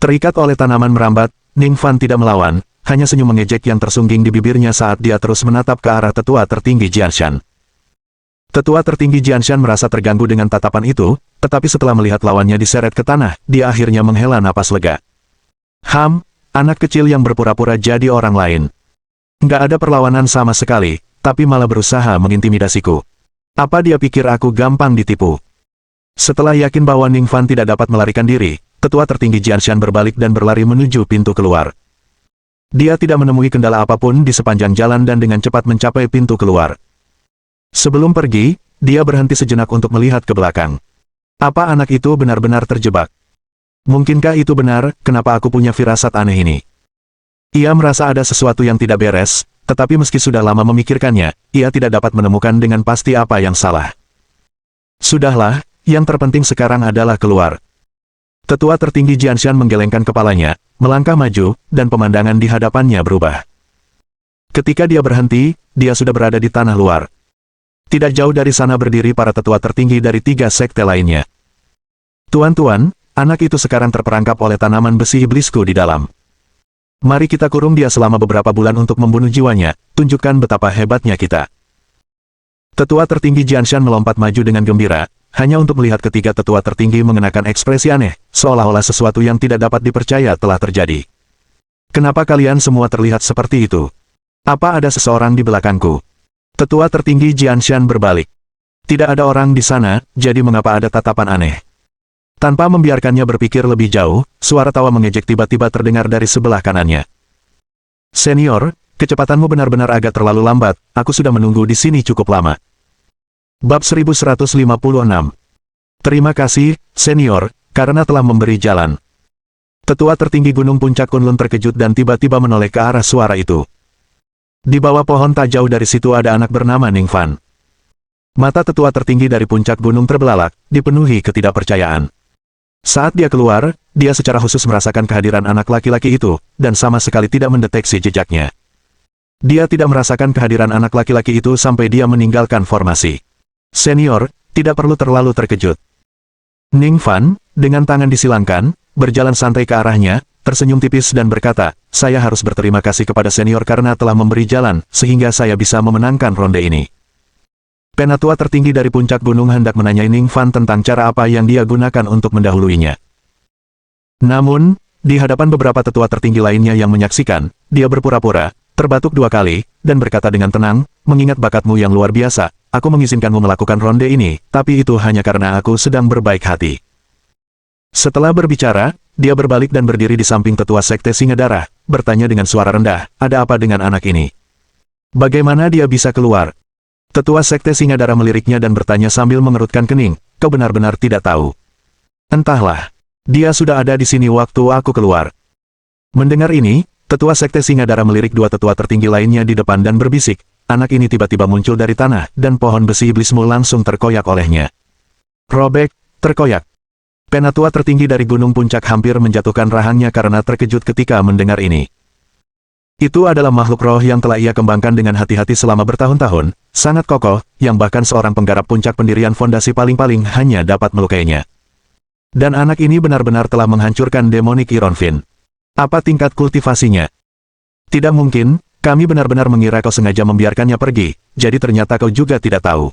Terikat oleh tanaman merambat, Ningfan tidak melawan, hanya senyum mengejek yang tersungging di bibirnya saat dia terus menatap ke arah tetua tertinggi Jianshan. Tetua tertinggi Jianshan merasa terganggu dengan tatapan itu, tetapi setelah melihat lawannya diseret ke tanah, dia akhirnya menghela napas lega. Anak kecil yang berpura-pura jadi orang lain. Nggak ada perlawanan sama sekali, tapi malah berusaha mengintimidasiku. Apa dia pikir aku gampang ditipu? Setelah yakin bahwa Ningfan tidak dapat melarikan diri, tetua tertinggi Jianshan berbalik dan berlari menuju pintu keluar. Dia tidak menemui kendala apapun di sepanjang jalan dan dengan cepat mencapai pintu keluar. Sebelum pergi, dia berhenti sejenak untuk melihat ke belakang. Apa anak itu benar-benar terjebak? Mungkinkah itu benar, kenapa aku punya firasat aneh ini? Ia merasa ada sesuatu yang tidak beres, tetapi meski sudah lama memikirkannya, ia tidak dapat menemukan dengan pasti apa yang salah. Sudahlah, yang terpenting sekarang adalah keluar. Tetua tertinggi Jianshan menggelengkan kepalanya, melangkah maju, dan pemandangan di hadapannya berubah. Ketika dia berhenti, dia sudah berada di tanah luar. Tidak jauh dari sana berdiri para tetua tertinggi dari 3 sekte lainnya. Tuan-tuan, anak itu sekarang terperangkap oleh tanaman besi iblisku di dalam. Mari kita kurung dia selama beberapa bulan untuk membunuh jiwanya, tunjukkan betapa hebatnya kita. Tetua tertinggi Jianshan melompat maju dengan gembira, hanya untuk melihat ketiga tetua tertinggi mengenakan ekspresi aneh, seolah-olah sesuatu yang tidak dapat dipercaya telah terjadi. Kenapa kalian semua terlihat seperti itu? Apa ada seseorang di belakangku? Tetua tertinggi Jianshan berbalik. Tidak ada orang di sana, jadi mengapa ada tatapan aneh? Tanpa membiarkannya berpikir lebih jauh, suara tawa mengejek tiba-tiba terdengar dari sebelah kanannya. Senior, kecepatanmu benar-benar agak terlalu lambat, aku sudah menunggu di sini cukup lama. Bab 1156. Terima kasih, senior, karena telah memberi jalan. Tetua tertinggi Gunung Puncak Kunlun terkejut dan tiba-tiba menoleh ke arah suara itu. Di bawah pohon tak jauh dari situ ada anak bernama Ning Fan. Mata tetua tertinggi dari puncak gunung terbelalak, dipenuhi ketidakpercayaan. Saat dia keluar, dia secara khusus merasakan kehadiran anak laki-laki itu, dan sama sekali tidak mendeteksi jejaknya. Dia tidak merasakan kehadiran anak laki-laki itu sampai dia meninggalkan formasi. Senior, tidak perlu terlalu terkejut. Ning Fan, dengan tangan disilangkan, berjalan santai ke arahnya, tersenyum tipis dan berkata, saya harus berterima kasih kepada senior karena telah memberi jalan, sehingga saya bisa memenangkan ronde ini. Penatua tertinggi dari puncak gunung hendak menanyai Ning Fan tentang cara apa yang dia gunakan untuk mendahuluinya. Namun, di hadapan beberapa tetua tertinggi lainnya yang menyaksikan, dia berpura-pura, terbatuk 2 kali, dan berkata dengan tenang, mengingat bakatmu yang luar biasa, aku mengizinkanmu melakukan ronde ini, tapi itu hanya karena aku sedang berbaik hati. Setelah berbicara, dia berbalik dan berdiri di samping tetua sekte Singa Darah, bertanya dengan suara rendah, ada apa dengan anak ini? Bagaimana dia bisa keluar? Tetua sekte Singa Darah meliriknya dan bertanya sambil mengerutkan kening, kau benar-benar tidak tahu. Entahlah, dia sudah ada di sini waktu aku keluar. Mendengar ini, tetua sekte Singa Darah melirik 2 tetua tertinggi lainnya di depan dan berbisik, anak ini tiba-tiba muncul dari tanah, dan pohon besi iblismu langsung terkoyak olehnya. Robek, terkoyak. Penatua tertinggi dari Gunung Puncak hampir menjatuhkan rahangnya karena terkejut ketika mendengar ini. Itu adalah makhluk roh yang telah ia kembangkan dengan hati-hati selama bertahun-tahun, sangat kokoh, yang bahkan seorang penggarap puncak pendirian fondasi paling-paling hanya dapat melukainya. Dan anak ini benar-benar telah menghancurkan demonik Ironfin. Apa tingkat kultivasinya? Tidak mungkin, kami benar-benar mengira kau sengaja membiarkannya pergi, jadi ternyata kau juga tidak tahu.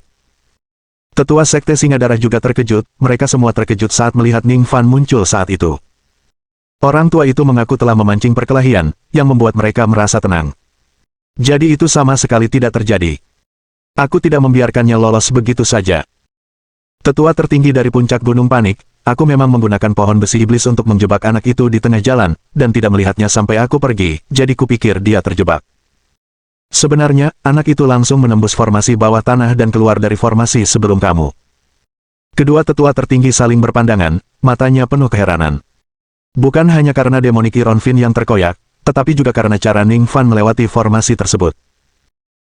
Tetua sekte Singa Darah juga terkejut, mereka semua terkejut saat melihat Ning Fan muncul saat itu. Orang tua itu mengaku telah memancing perkelahian, yang membuat mereka merasa tenang. Jadi itu sama sekali tidak terjadi. Aku tidak membiarkannya lolos begitu saja. Tetua tertinggi dari puncak gunung panik, aku memang menggunakan pohon besi iblis untuk menjebak anak itu di tengah jalan, dan tidak melihatnya sampai aku pergi, jadi kupikir dia terjebak. Sebenarnya, anak itu langsung menembus formasi bawah tanah dan keluar dari formasi sebelum kamu. Kedua tetua tertinggi saling berpandangan, matanya penuh keheranan. Bukan hanya karena demonik Ironfin yang terkoyak, tetapi juga karena cara Ning Fan melewati formasi tersebut.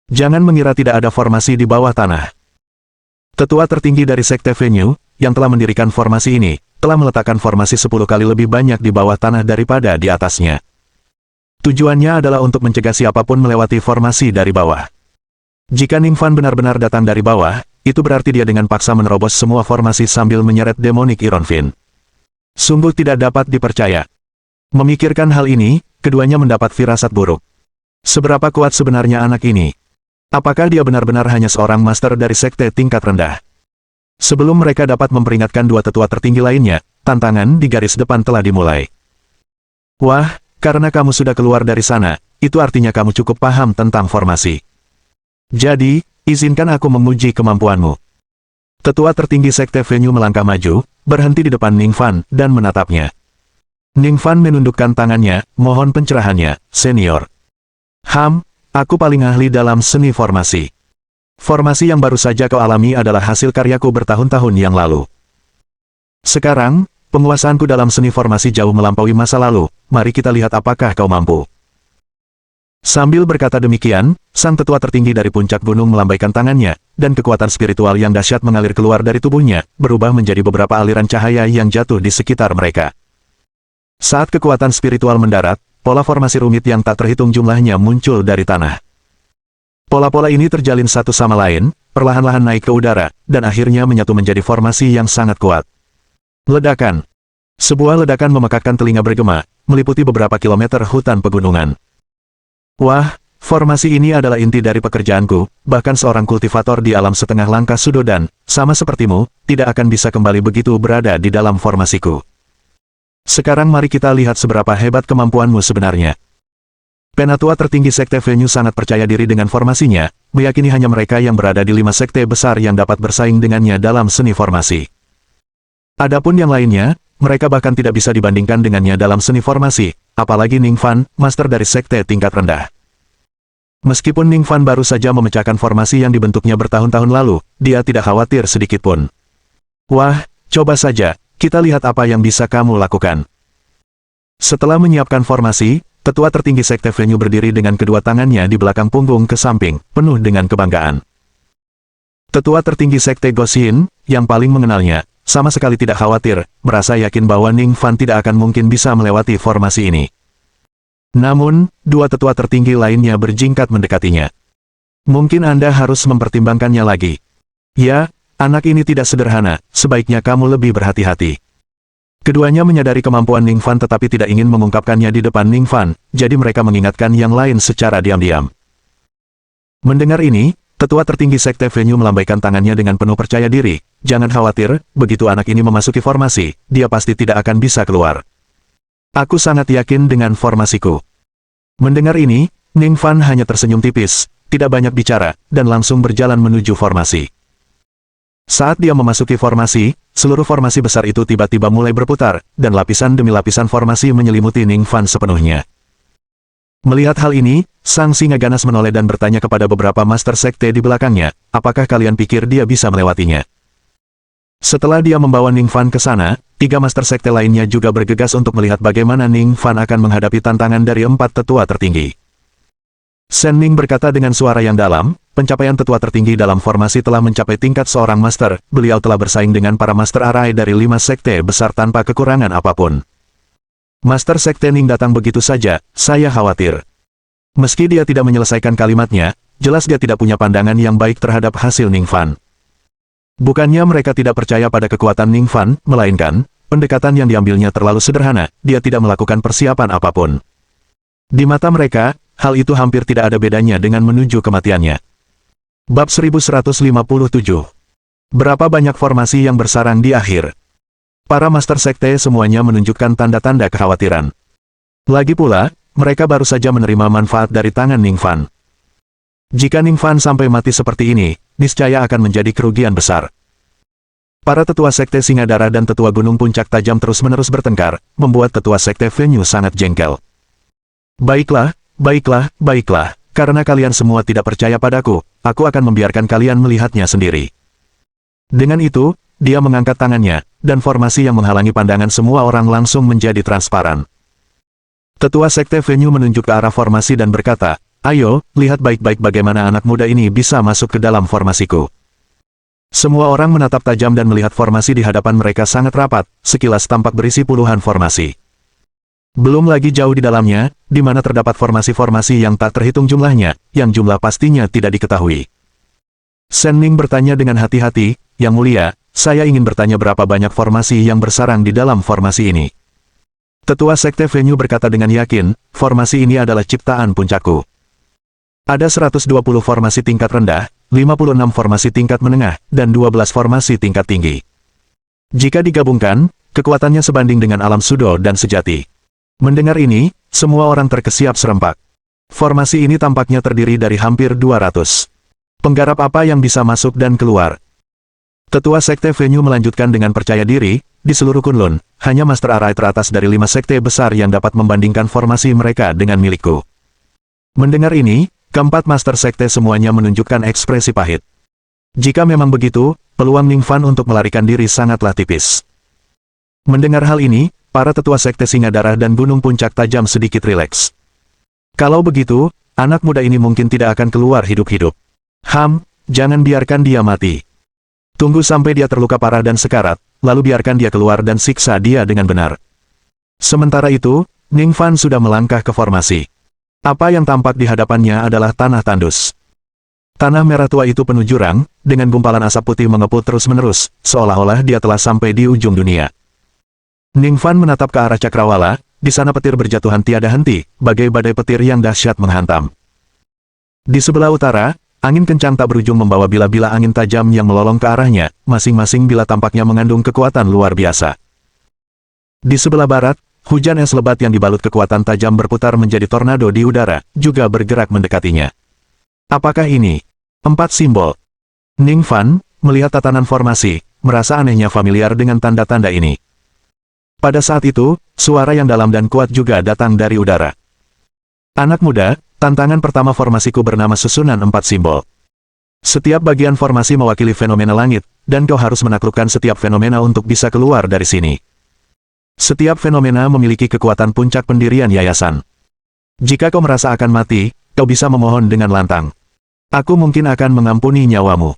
Jangan mengira tidak ada formasi di bawah tanah. Tetua tertinggi dari Sekte Venue, yang telah mendirikan formasi ini, telah meletakkan formasi 10 kali lebih banyak di bawah tanah daripada di atasnya. Tujuannya adalah untuk mencegah siapapun melewati formasi dari bawah. Jika Ning Fan benar-benar datang dari bawah, itu berarti dia dengan paksa menerobos semua formasi sambil menyeret demonik Ironfin. Sungguh tidak dapat dipercaya. Memikirkan hal ini, keduanya mendapat firasat buruk. Seberapa kuat sebenarnya anak ini? Apakah dia benar-benar hanya seorang master dari sekte tingkat rendah? Sebelum mereka dapat memperingatkan 2 tetua tertinggi lainnya, tantangan di garis depan telah dimulai. Wah, karena kamu sudah keluar dari sana, itu artinya kamu cukup paham tentang formasi. Jadi, izinkan aku menguji kemampuanmu. Tetua tertinggi Sekte Venue melangkah maju, berhenti di depan Ning Fan, dan menatapnya. Ning Fan menundukkan tangannya, mohon pencerahannya, senior. Aku paling ahli dalam seni formasi. Formasi yang baru saja kau alami adalah hasil karyaku bertahun-tahun yang lalu. Sekarang, penguasaanku dalam seni formasi jauh melampaui masa lalu, mari kita lihat apakah kau mampu. Sambil berkata demikian, sang tetua tertinggi dari puncak gunung melambaikan tangannya, dan kekuatan spiritual yang dahsyat mengalir keluar dari tubuhnya, berubah menjadi beberapa aliran cahaya yang jatuh di sekitar mereka. Saat kekuatan spiritual mendarat, pola formasi rumit yang tak terhitung jumlahnya muncul dari tanah. Pola-pola ini terjalin satu sama lain, perlahan-lahan naik ke udara, dan akhirnya menyatu menjadi formasi yang sangat kuat. Ledakan. Sebuah ledakan memekakkan telinga bergema, meliputi beberapa kilometer hutan pegunungan. Wah, Formasi ini adalah inti dari pekerjaanku, bahkan seorang kultivator di alam setengah langkah Sudodan, sama sepertimu, tidak akan bisa kembali begitu berada di dalam formasiku. Sekarang mari kita lihat seberapa hebat kemampuanmu sebenarnya. Penatua tertinggi Sekte Venue sangat percaya diri dengan formasinya, meyakini hanya mereka yang berada di 5 sekte besar yang dapat bersaing dengannya dalam seni formasi. Adapun yang lainnya, mereka bahkan tidak bisa dibandingkan dengannya dalam seni formasi, apalagi Ning Fan, master dari sekte tingkat rendah. Meskipun Ning Fan baru saja memecahkan formasi yang dibentuknya bertahun-tahun lalu, dia tidak khawatir sedikitpun. Wah, coba saja, kita lihat apa yang bisa kamu lakukan. Setelah menyiapkan formasi, Tetua tertinggi Sekte Venue berdiri dengan kedua tangannya di belakang punggung ke samping, penuh dengan kebanggaan. Tetua tertinggi Sekte Goshin, yang paling mengenalnya, sama sekali tidak khawatir, merasa yakin bahwa Ning Fan tidak akan mungkin bisa melewati formasi ini. Namun, dua tetua tertinggi lainnya berjingkat mendekatinya. Mungkin Anda harus mempertimbangkannya lagi. Ya, anak ini tidak sederhana, sebaiknya kamu lebih berhati-hati. Keduanya menyadari kemampuan Ning Fan tetapi tidak ingin mengungkapkannya di depan Ning Fan, jadi mereka mengingatkan yang lain secara diam-diam. Mendengar ini, tetua tertinggi Sekte Venue melambaikan tangannya dengan penuh percaya diri. Jangan khawatir, begitu anak ini memasuki formasi, dia pasti tidak akan bisa keluar. Aku sangat yakin dengan formasiku. Mendengar ini, Ning Fan hanya tersenyum tipis, tidak banyak bicara, dan langsung berjalan menuju formasi. Saat dia memasuki formasi, seluruh formasi besar itu tiba-tiba mulai berputar, dan lapisan demi lapisan formasi menyelimuti Ning Fan sepenuhnya. Melihat hal ini, sang singa ganas menoleh dan bertanya kepada beberapa master sekte di belakangnya, apakah kalian pikir dia bisa melewatinya? Setelah dia membawa Ning Fan ke sana, 3 master sekte lainnya juga bergegas untuk melihat bagaimana Ning Fan akan menghadapi tantangan dari 4 tetua tertinggi. Sen Ning berkata dengan suara yang dalam, pencapaian tetua tertinggi dalam formasi telah mencapai tingkat seorang master, beliau telah bersaing dengan para master arai dari 5 sekte besar tanpa kekurangan apapun. Master sekte Ning datang begitu saja, saya khawatir. Meski dia tidak menyelesaikan kalimatnya, jelas dia tidak punya pandangan yang baik terhadap hasil Ning Fan. Bukannya mereka tidak percaya pada kekuatan Ning Fan, melainkan, pendekatan yang diambilnya terlalu sederhana, dia tidak melakukan persiapan apapun. Di mata mereka, hal itu hampir tidak ada bedanya dengan menuju kematiannya. Bab 1157. Berapa banyak formasi yang bersarang di akhir? Para master sekte semuanya menunjukkan tanda-tanda kekhawatiran. Lagi pula, mereka baru saja menerima manfaat dari tangan Ning Fan. Jika Ning Fan sampai mati seperti ini, niscaya akan menjadi kerugian besar. Para tetua sekte Singadara dan tetua Gunung Puncak Tajam terus-menerus bertengkar, membuat tetua sekte Venue sangat jengkel. Baiklah, baiklah, karena kalian semua tidak percaya padaku, aku akan membiarkan kalian melihatnya sendiri. Dengan itu, dia mengangkat tangannya, dan formasi yang menghalangi pandangan semua orang langsung menjadi transparan. Tetua sekte Venue menunjuk ke arah formasi dan berkata, ayo, lihat baik-baik bagaimana anak muda ini bisa masuk ke dalam formasiku. Semua orang menatap tajam dan melihat formasi di hadapan mereka sangat rapat, sekilas tampak berisi puluhan formasi. Belum lagi jauh di dalamnya, di mana terdapat formasi-formasi yang tak terhitung jumlahnya, yang jumlah pastinya tidak diketahui. Sen Ning bertanya dengan hati-hati, Yang Mulia, saya ingin bertanya berapa banyak formasi yang bersarang di dalam formasi ini. Tetua Sekte Venue berkata dengan yakin, formasi ini adalah ciptaan puncakku. Ada 120 formasi tingkat rendah, 56 formasi tingkat menengah, dan 12 formasi tingkat tinggi. Jika digabungkan, kekuatannya sebanding dengan alam Sudo dan sejati. Mendengar ini, semua orang terkesiap serempak. Formasi ini tampaknya terdiri dari hampir 200. Penggarap apa yang bisa masuk dan keluar? Tetua Sekte Venue melanjutkan dengan percaya diri, di seluruh Kunlun, hanya Master Arai teratas dari 5 sekte besar yang dapat membandingkan formasi mereka dengan milikku. Mendengar ini, keempat Master Sekte semuanya menunjukkan ekspresi pahit. Jika memang begitu, peluang Ning Fan untuk melarikan diri sangatlah tipis. Mendengar hal ini, para tetua Sekte Singadara dan Gunung Puncak Tajam sedikit rileks. Kalau begitu, anak muda ini mungkin tidak akan keluar hidup-hidup. Jangan biarkan dia mati. Tunggu sampai dia terluka parah dan sekarat, lalu biarkan dia keluar dan siksa dia dengan benar. Sementara itu, Ning Fan sudah melangkah ke formasi. Apa yang tampak di hadapannya adalah tanah tandus. Tanah merah tua itu penuh jurang, dengan gumpalan asap putih mengepul terus-menerus, seolah-olah dia telah sampai di ujung dunia. Ning Fan menatap ke arah cakrawala, di sana petir berjatuhan tiada henti, bagai badai petir yang dahsyat menghantam. Di sebelah utara, angin kencang tak berujung membawa bila-bila angin tajam yang melolong ke arahnya, masing-masing bila tampaknya mengandung kekuatan luar biasa. Di sebelah barat, hujan es lebat yang dibalut kekuatan tajam berputar menjadi tornado di udara, juga bergerak mendekatinya. Apakah ini? 4 simbol. Ning Fan melihat tatanan formasi, merasa anehnya familiar dengan tanda-tanda ini. Pada saat itu, suara yang dalam dan kuat juga datang dari udara. Anak muda, tantangan pertama formasiku bernama susunan 4 simbol. Setiap bagian formasi mewakili fenomena langit, dan kau harus menaklukkan setiap fenomena untuk bisa keluar dari sini. Setiap fenomena memiliki kekuatan puncak pendirian yayasan. Jika kau merasa akan mati, kau bisa memohon dengan lantang. Aku mungkin akan mengampuni nyawamu.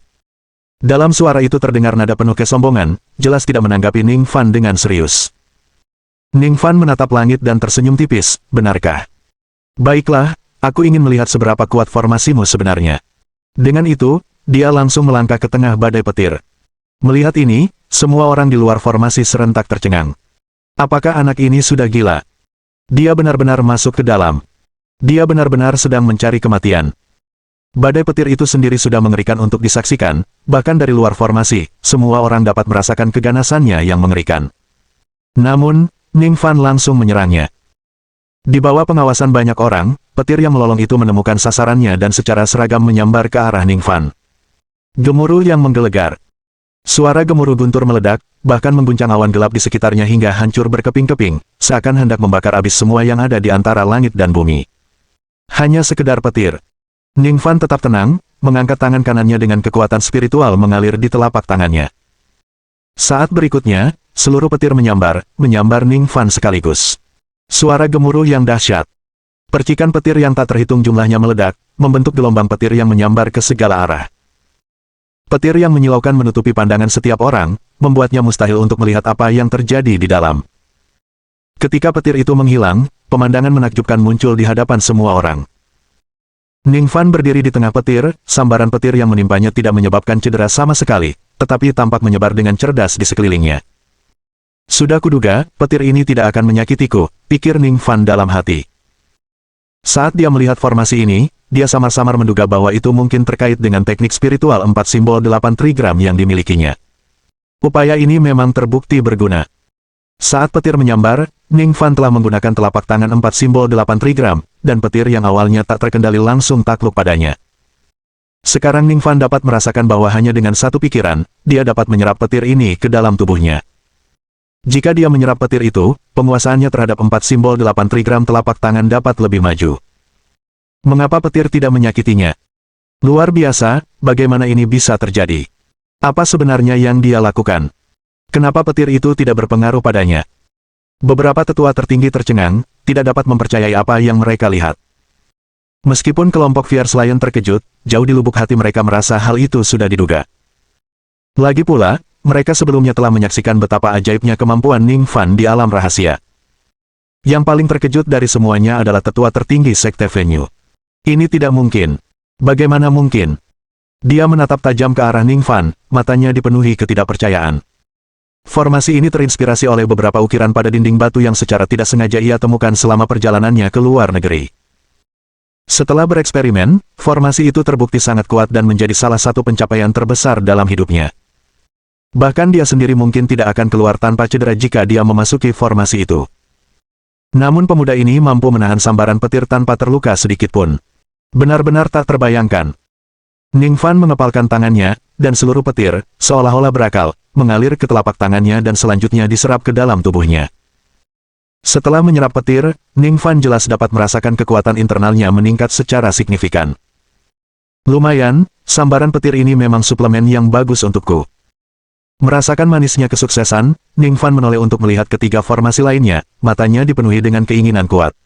Dalam suara itu terdengar nada penuh kesombongan, jelas tidak menanggapi Ning Fan dengan serius. Ning Fan menatap langit dan tersenyum tipis, benarkah? Baiklah, aku ingin melihat seberapa kuat formasimu sebenarnya. Dengan itu, dia langsung melangkah ke tengah badai petir. Melihat ini, semua orang di luar formasi serentak tercengang. Apakah anak ini sudah gila? Dia benar-benar masuk ke dalam. Dia benar-benar sedang mencari kematian. Badai petir itu sendiri sudah mengerikan untuk disaksikan, bahkan dari luar formasi, semua orang dapat merasakan keganasannya yang mengerikan. Namun, Ning Fan langsung menyerangnya. Di bawah pengawasan banyak orang, petir yang melolong itu menemukan sasarannya dan secara seragam menyambar ke arah Ning Fan. Gemuruh yang menggelegar. Suara gemuruh guntur meledak, bahkan mengguncang awan gelap di sekitarnya hingga hancur berkeping-keping, seakan hendak membakar habis semua yang ada di antara langit dan bumi. Hanya sekedar petir. Ning Fan tetap tenang, mengangkat tangan kanannya dengan kekuatan spiritual mengalir di telapak tangannya. Saat berikutnya, seluruh petir menyambar Ning Fan sekaligus. Suara gemuruh yang dahsyat. Percikan petir yang tak terhitung jumlahnya meledak, membentuk gelombang petir yang menyambar ke segala arah. Petir yang menyilaukan menutupi pandangan setiap orang, membuatnya mustahil untuk melihat apa yang terjadi di dalam. Ketika petir itu menghilang, pemandangan menakjubkan muncul di hadapan semua orang. Ning Fan berdiri di tengah petir, sambaran petir yang menimpanya tidak menyebabkan cedera sama sekali, tetapi tampak menyebar dengan cerdas di sekelilingnya. Sudah kuduga, petir ini tidak akan menyakitiku, pikir Ning Fan dalam hati. Saat dia melihat formasi ini, dia samar-samar menduga bahwa itu mungkin terkait dengan teknik spiritual 4 simbol 8 trigram yang dimilikinya. Upaya ini memang terbukti berguna. Saat petir menyambar, Ning Fan telah menggunakan telapak tangan 4 simbol 8 trigram, dan petir yang awalnya tak terkendali langsung takluk padanya. Sekarang Ning Fan dapat merasakan bahwa hanya dengan satu pikiran, dia dapat menyerap petir ini ke dalam tubuhnya. Jika dia menyerap petir itu, penguasaannya terhadap 4 simbol 8 trigram telapak tangan dapat lebih maju. Mengapa petir tidak menyakitinya? Luar biasa, bagaimana ini bisa terjadi? Apa sebenarnya yang dia lakukan? Kenapa petir itu tidak berpengaruh padanya? Beberapa tetua tertinggi tercengang, tidak dapat mempercayai apa yang mereka lihat. Meskipun kelompok Fierce Lion terkejut, jauh di lubuk hati mereka merasa hal itu sudah diduga. Lagi pula, mereka sebelumnya telah menyaksikan betapa ajaibnya kemampuan Ning Fan di alam rahasia. Yang paling terkejut dari semuanya adalah tetua tertinggi Sekte Venue. Ini tidak mungkin. Bagaimana mungkin? Dia menatap tajam ke arah Ning Fan, matanya dipenuhi ketidakpercayaan. Formasi ini terinspirasi oleh beberapa ukiran pada dinding batu yang secara tidak sengaja ia temukan selama perjalanannya ke luar negeri. Setelah bereksperimen, formasi itu terbukti sangat kuat dan menjadi salah satu pencapaian terbesar dalam hidupnya. Bahkan dia sendiri mungkin tidak akan keluar tanpa cedera jika dia memasuki formasi itu. Namun pemuda ini mampu menahan sambaran petir tanpa terluka sedikitpun. Benar-benar tak terbayangkan. Ning Fan mengepalkan tangannya, dan seluruh petir, seolah-olah berakal, mengalir ke telapak tangannya dan selanjutnya diserap ke dalam tubuhnya. Setelah menyerap petir, Ning Fan jelas dapat merasakan kekuatan internalnya meningkat secara signifikan. Lumayan, sambaran petir ini memang suplemen yang bagus untukku. Merasakan manisnya kesuksesan, Ning Fan menoleh untuk melihat ketiga formasi lainnya, matanya dipenuhi dengan keinginan kuat.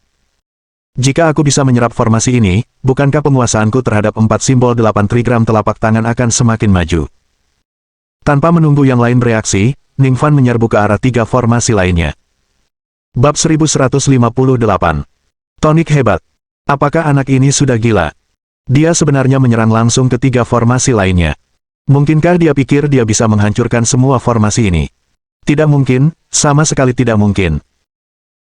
Jika aku bisa menyerap formasi ini, bukankah penguasaanku terhadap 4 simbol 8 trigram telapak tangan akan semakin maju? Tanpa menunggu yang lain bereaksi, Ning Fan menyerbu ke arah 3 formasi lainnya. Bab 1158. Tonik hebat. Apakah anak ini sudah gila? Dia sebenarnya menyerang langsung ke 3 formasi lainnya. Mungkinkah dia pikir dia bisa menghancurkan semua formasi ini? Tidak mungkin, sama sekali tidak mungkin.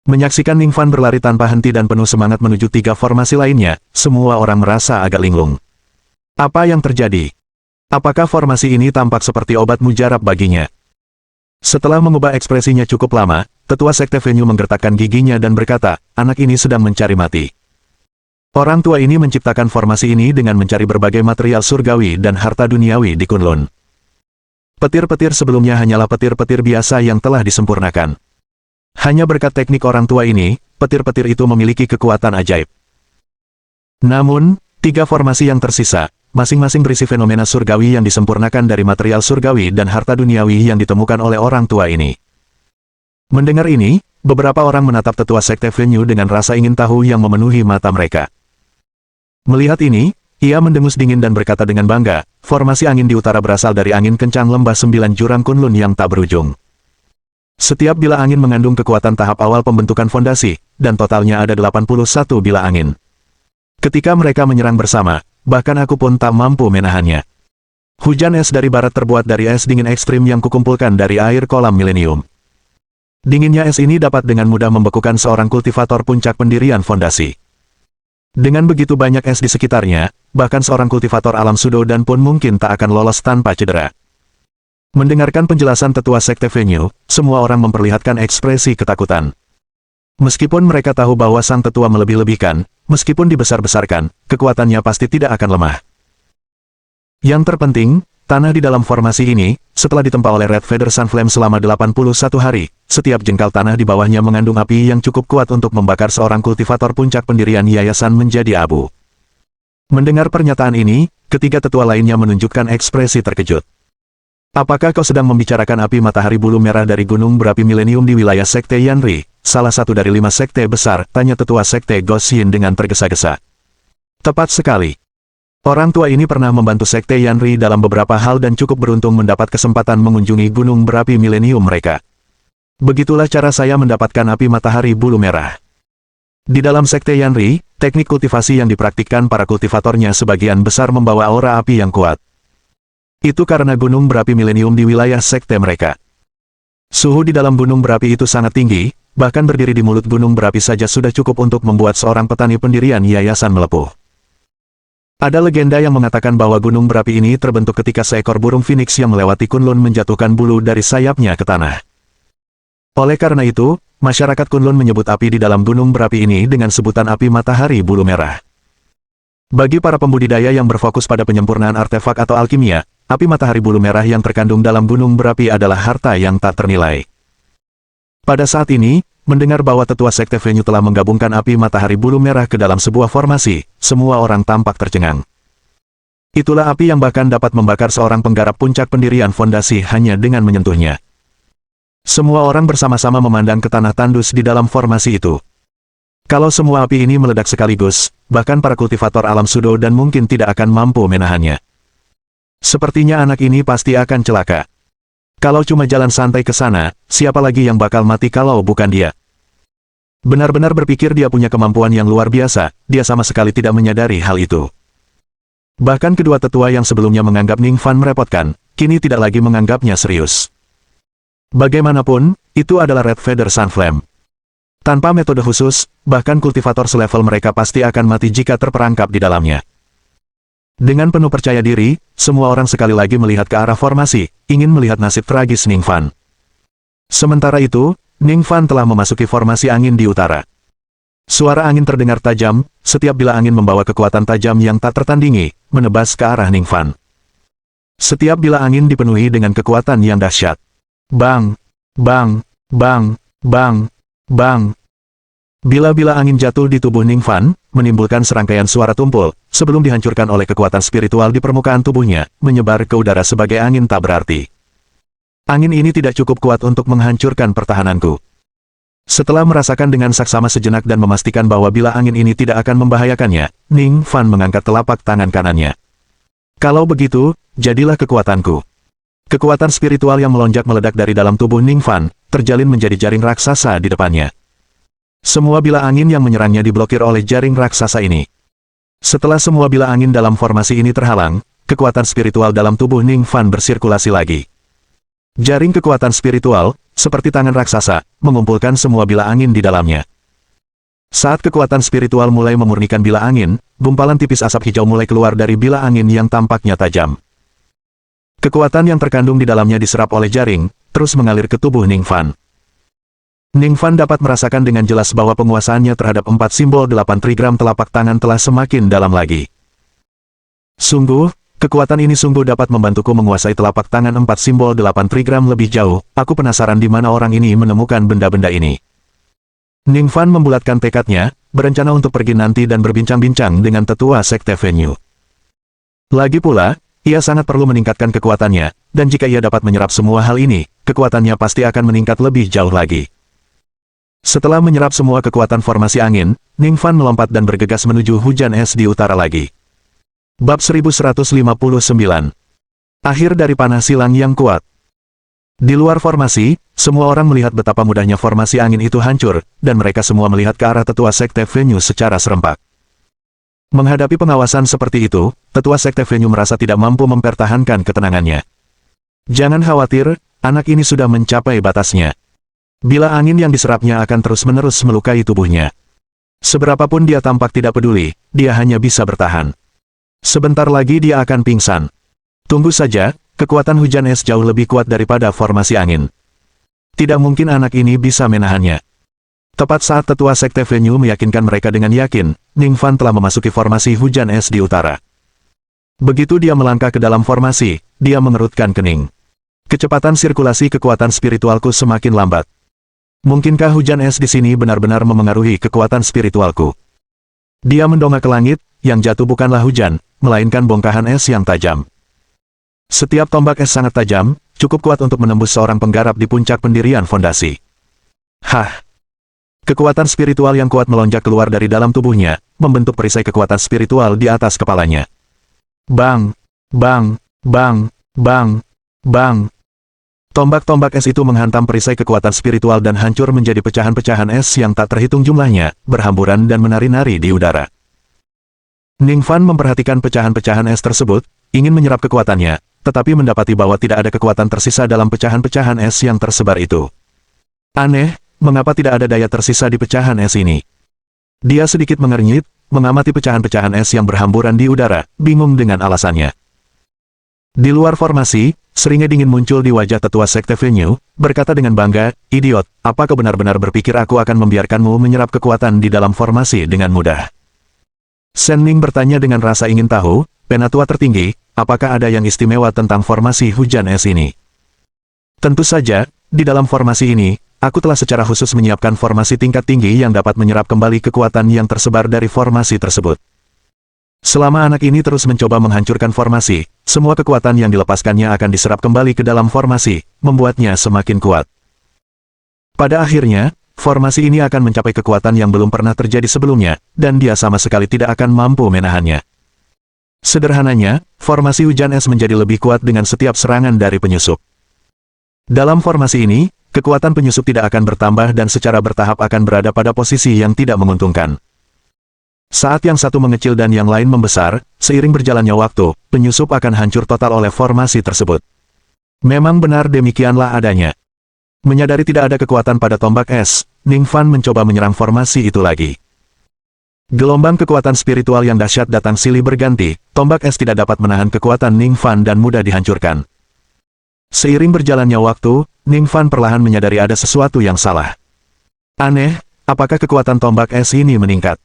Menyaksikan Ning Fan berlari tanpa henti dan penuh semangat menuju 3 formasi lainnya, semua orang merasa agak linglung. Apa yang terjadi? Apakah formasi ini tampak seperti obat mujarab baginya? Setelah mengubah ekspresinya cukup lama, Tetua Sekte Venue menggertakkan giginya dan berkata, anak ini sedang mencari mati. Orang tua ini menciptakan formasi ini dengan mencari berbagai material surgawi dan harta duniawi di Kunlun. Petir-petir sebelumnya hanyalah petir-petir biasa yang telah disempurnakan. Hanya berkat teknik orang tua ini, petir-petir itu memiliki kekuatan ajaib. Namun, 3 formasi yang tersisa, masing-masing berisi fenomena surgawi yang disempurnakan dari material surgawi dan harta duniawi yang ditemukan oleh orang tua ini. Mendengar ini, beberapa orang menatap Tetua Sekte Venue dengan rasa ingin tahu yang memenuhi mata mereka. Melihat ini, ia mendengus dingin dan berkata dengan bangga, formasi angin di utara berasal dari angin kencang lembah 9 jurang Kunlun yang tak berujung. Setiap bilah angin mengandung kekuatan tahap awal pembentukan fondasi, dan totalnya ada 81 bilah angin. Ketika mereka menyerang bersama, bahkan aku pun tak mampu menahannya. Hujan es dari barat terbuat dari es dingin ekstrim yang kukumpulkan dari air kolam milenium. Dinginnya es ini dapat dengan mudah membekukan seorang kultivator puncak pendirian fondasi. Dengan begitu banyak es di sekitarnya, bahkan seorang kultivator alam Sudo dan pun mungkin tak akan lolos tanpa cedera. Mendengarkan penjelasan Tetua Sekte Venue, semua orang memperlihatkan ekspresi ketakutan. Meskipun mereka tahu bahwa sang tetua melebih-lebihkan, meskipun dibesar-besarkan, kekuatannya pasti tidak akan lemah. Yang terpenting, tanah di dalam formasi ini, setelah ditempa oleh Red Feather Sunflame selama 81 hari, setiap jengkal tanah di bawahnya mengandung api yang cukup kuat untuk membakar seorang kultivator puncak pendirian yayasan menjadi abu. Mendengar pernyataan ini, ketiga tetua lainnya menunjukkan ekspresi terkejut. Apakah kau sedang membicarakan api matahari bulu merah dari gunung berapi milenium di wilayah Sekte Yanri, salah satu dari 5 sekte besar, tanya Tetua Sekte Goshin dengan tergesa-gesa. Tepat sekali. Orang tua ini pernah membantu Sekte Yanri dalam beberapa hal dan cukup beruntung mendapat kesempatan mengunjungi gunung berapi milenium mereka. Begitulah cara saya mendapatkan api matahari bulu merah. Di dalam Sekte Yanri, teknik kultivasi yang dipraktikkan para kultivatornya sebagian besar membawa aura api yang kuat. Itu karena gunung berapi milenium di wilayah sekte mereka. Suhu di dalam gunung berapi itu sangat tinggi, bahkan berdiri di mulut gunung berapi saja sudah cukup untuk membuat seorang petani pendirian yayasan melepuh. Ada legenda yang mengatakan bahwa gunung berapi ini terbentuk ketika seekor burung phoenix yang melewati Kunlun menjatuhkan bulu dari sayapnya ke tanah. Oleh karena itu, masyarakat Kunlun menyebut api di dalam gunung berapi ini dengan sebutan api matahari bulu merah. Bagi para pembudidaya yang berfokus pada penyempurnaan artefak atau alkimia, api matahari bulu merah yang terkandung dalam gunung berapi adalah harta yang tak ternilai. Pada saat ini, mendengar bahwa Tetua Sekte Venue telah menggabungkan api matahari bulu merah ke dalam sebuah formasi, semua orang tampak tercengang. Itulah api yang bahkan dapat membakar seorang penggarap puncak pendirian fondasi hanya dengan menyentuhnya. Semua orang bersama-sama memandang ke tanah tandus di dalam formasi itu. Kalau semua api ini meledak sekaligus, bahkan para kultivator alam Sudo dan mungkin tidak akan mampu menahannya. Sepertinya anak ini pasti akan celaka. Kalau cuma jalan santai ke sana, siapa lagi yang bakal mati kalau bukan dia? Benar-benar berpikir dia punya kemampuan yang luar biasa, dia sama sekali tidak menyadari hal itu. Bahkan kedua tetua yang sebelumnya menganggap Ning Fan merepotkan, kini tidak lagi menganggapnya serius. Bagaimanapun, itu adalah Red Feather Sunflame. Tanpa metode khusus, bahkan kultivator selevel mereka pasti akan mati jika terperangkap di dalamnya. Dengan penuh percaya diri, semua orang sekali lagi melihat ke arah formasi, ingin melihat nasib tragis Ning Fan. Sementara itu, Ning Fan telah memasuki formasi angin di utara. Suara angin terdengar tajam, setiap bila angin membawa kekuatan tajam yang tak tertandingi, menebas ke arah Ning Fan. Setiap bila angin dipenuhi dengan kekuatan yang dahsyat. Bang! Bang! Bang! Bang! Bang! Bila-bila angin jatuh di tubuh Ning Fan, menimbulkan serangkaian suara tumpul, sebelum dihancurkan oleh kekuatan spiritual di permukaan tubuhnya, menyebar ke udara sebagai angin tak berarti. Angin ini tidak cukup kuat untuk menghancurkan pertahananku. Setelah merasakan dengan saksama sejenak dan memastikan bahwa bila angin ini tidak akan membahayakannya, Ning Fan mengangkat telapak tangan kanannya. Kalau begitu, jadilah kekuatanku. Kekuatan spiritual yang melonjak meledak dari dalam tubuh Ning Fan, terjalin menjadi jaring raksasa di depannya. Semua bila angin yang menyerangnya diblokir oleh jaring raksasa ini. Setelah semua bila angin dalam formasi ini terhalang, kekuatan spiritual dalam tubuh Ning Fan bersirkulasi lagi. Jaring kekuatan spiritual, seperti tangan raksasa, mengumpulkan semua bila angin di dalamnya. Saat kekuatan spiritual mulai memurnikan bila angin, gumpalan tipis asap hijau mulai keluar dari bila angin yang tampaknya tajam. Kekuatan yang terkandung di dalamnya diserap oleh jaring, terus mengalir ke tubuh Ning Fan. Ning Fan dapat merasakan dengan jelas bahwa penguasaannya terhadap 4 simbol 8 trigram telapak tangan telah semakin dalam lagi. Sungguh, kekuatan ini sungguh dapat membantuku menguasai telapak tangan 4 simbol 8 trigram lebih jauh. Aku penasaran di mana orang ini menemukan benda-benda ini. Ning Fan membulatkan tekadnya, berencana untuk pergi nanti dan berbincang-bincang dengan tetua Sekte Venue. Lagi pula, ia sangat perlu meningkatkan kekuatannya, dan jika ia dapat menyerap semua hal ini, kekuatannya pasti akan meningkat lebih jauh lagi. Setelah menyerap semua kekuatan formasi angin, Ning Fan melompat dan bergegas menuju hujan es di utara lagi. Bab 1159. Akhir dari panah silang yang kuat. Di luar formasi, semua orang melihat betapa mudahnya formasi angin itu hancur, dan mereka semua melihat ke arah tetua Sekte Venue secara serempak. Menghadapi pengawasan seperti itu, tetua Sekte Venue merasa tidak mampu mempertahankan ketenangannya. Jangan khawatir, anak ini sudah mencapai batasnya. Bila angin yang diserapnya akan terus-menerus melukai tubuhnya. Seberapapun dia tampak tidak peduli, dia hanya bisa bertahan. Sebentar lagi dia akan pingsan. Tunggu saja, kekuatan hujan es jauh lebih kuat daripada formasi angin. Tidak mungkin anak ini bisa menahannya. Tepat saat tetua Sekte Venue meyakinkan mereka dengan yakin, Ning Fan telah memasuki formasi hujan es di utara. Begitu dia melangkah ke dalam formasi, dia mengerutkan kening. Kecepatan sirkulasi kekuatan spiritualku semakin lambat. Mungkinkah hujan es di sini benar-benar memengaruhi kekuatan spiritualku? Dia mendongak ke langit, yang jatuh bukanlah hujan, melainkan bongkahan es yang tajam. Setiap tombak es sangat tajam, cukup kuat untuk menembus seorang penggarap di puncak pendirian fondasi. Hah! Kekuatan spiritual yang kuat melonjak keluar dari dalam tubuhnya, membentuk perisai kekuatan spiritual di atas kepalanya. Bang! Bang! Bang! Bang! Bang! Tombak-tombak es itu menghantam perisai kekuatan spiritual dan hancur menjadi pecahan-pecahan es yang tak terhitung jumlahnya, berhamburan dan menari-nari di udara. Ning Fan memperhatikan pecahan-pecahan es tersebut, ingin menyerap kekuatannya, tetapi mendapati bahwa tidak ada kekuatan tersisa dalam pecahan-pecahan es yang tersebar itu. Aneh, mengapa tidak ada daya tersisa di pecahan es ini? Dia sedikit mengernyit, mengamati pecahan-pecahan es yang berhamburan di udara, bingung dengan alasannya. Di luar formasi, seringnya dingin muncul di wajah tetua Sekte Venue, berkata dengan bangga, "Idiot, apa kau benar-benar berpikir aku akan membiarkanmu menyerap kekuatan di dalam formasi dengan mudah?" Sen Ning bertanya dengan rasa ingin tahu, "Penatua tertinggi, apakah ada yang istimewa tentang formasi hujan es ini?" Tentu saja, di dalam formasi ini, aku telah secara khusus menyiapkan formasi tingkat tinggi yang dapat menyerap kembali kekuatan yang tersebar dari formasi tersebut. Selama anak ini terus mencoba menghancurkan formasi, semua kekuatan yang dilepaskannya akan diserap kembali ke dalam formasi, membuatnya semakin kuat. Pada akhirnya, formasi ini akan mencapai kekuatan yang belum pernah terjadi sebelumnya, dan dia sama sekali tidak akan mampu menahannya. Sederhananya, formasi hujan es menjadi lebih kuat dengan setiap serangan dari penyusup. Dalam formasi ini, kekuatan penyusup tidak akan bertambah dan secara bertahap akan berada pada posisi yang tidak menguntungkan. Saat yang satu mengecil dan yang lain membesar, seiring berjalannya waktu, penyusup akan hancur total oleh formasi tersebut. Memang benar demikianlah adanya. Menyadari tidak ada kekuatan pada tombak es, Ning Fan mencoba menyerang formasi itu lagi. Gelombang kekuatan spiritual yang dahsyat datang silih berganti, tombak es tidak dapat menahan kekuatan Ning Fan dan mudah dihancurkan. Seiring berjalannya waktu, Ning Fan perlahan menyadari ada sesuatu yang salah. Aneh, apakah kekuatan tombak es ini meningkat?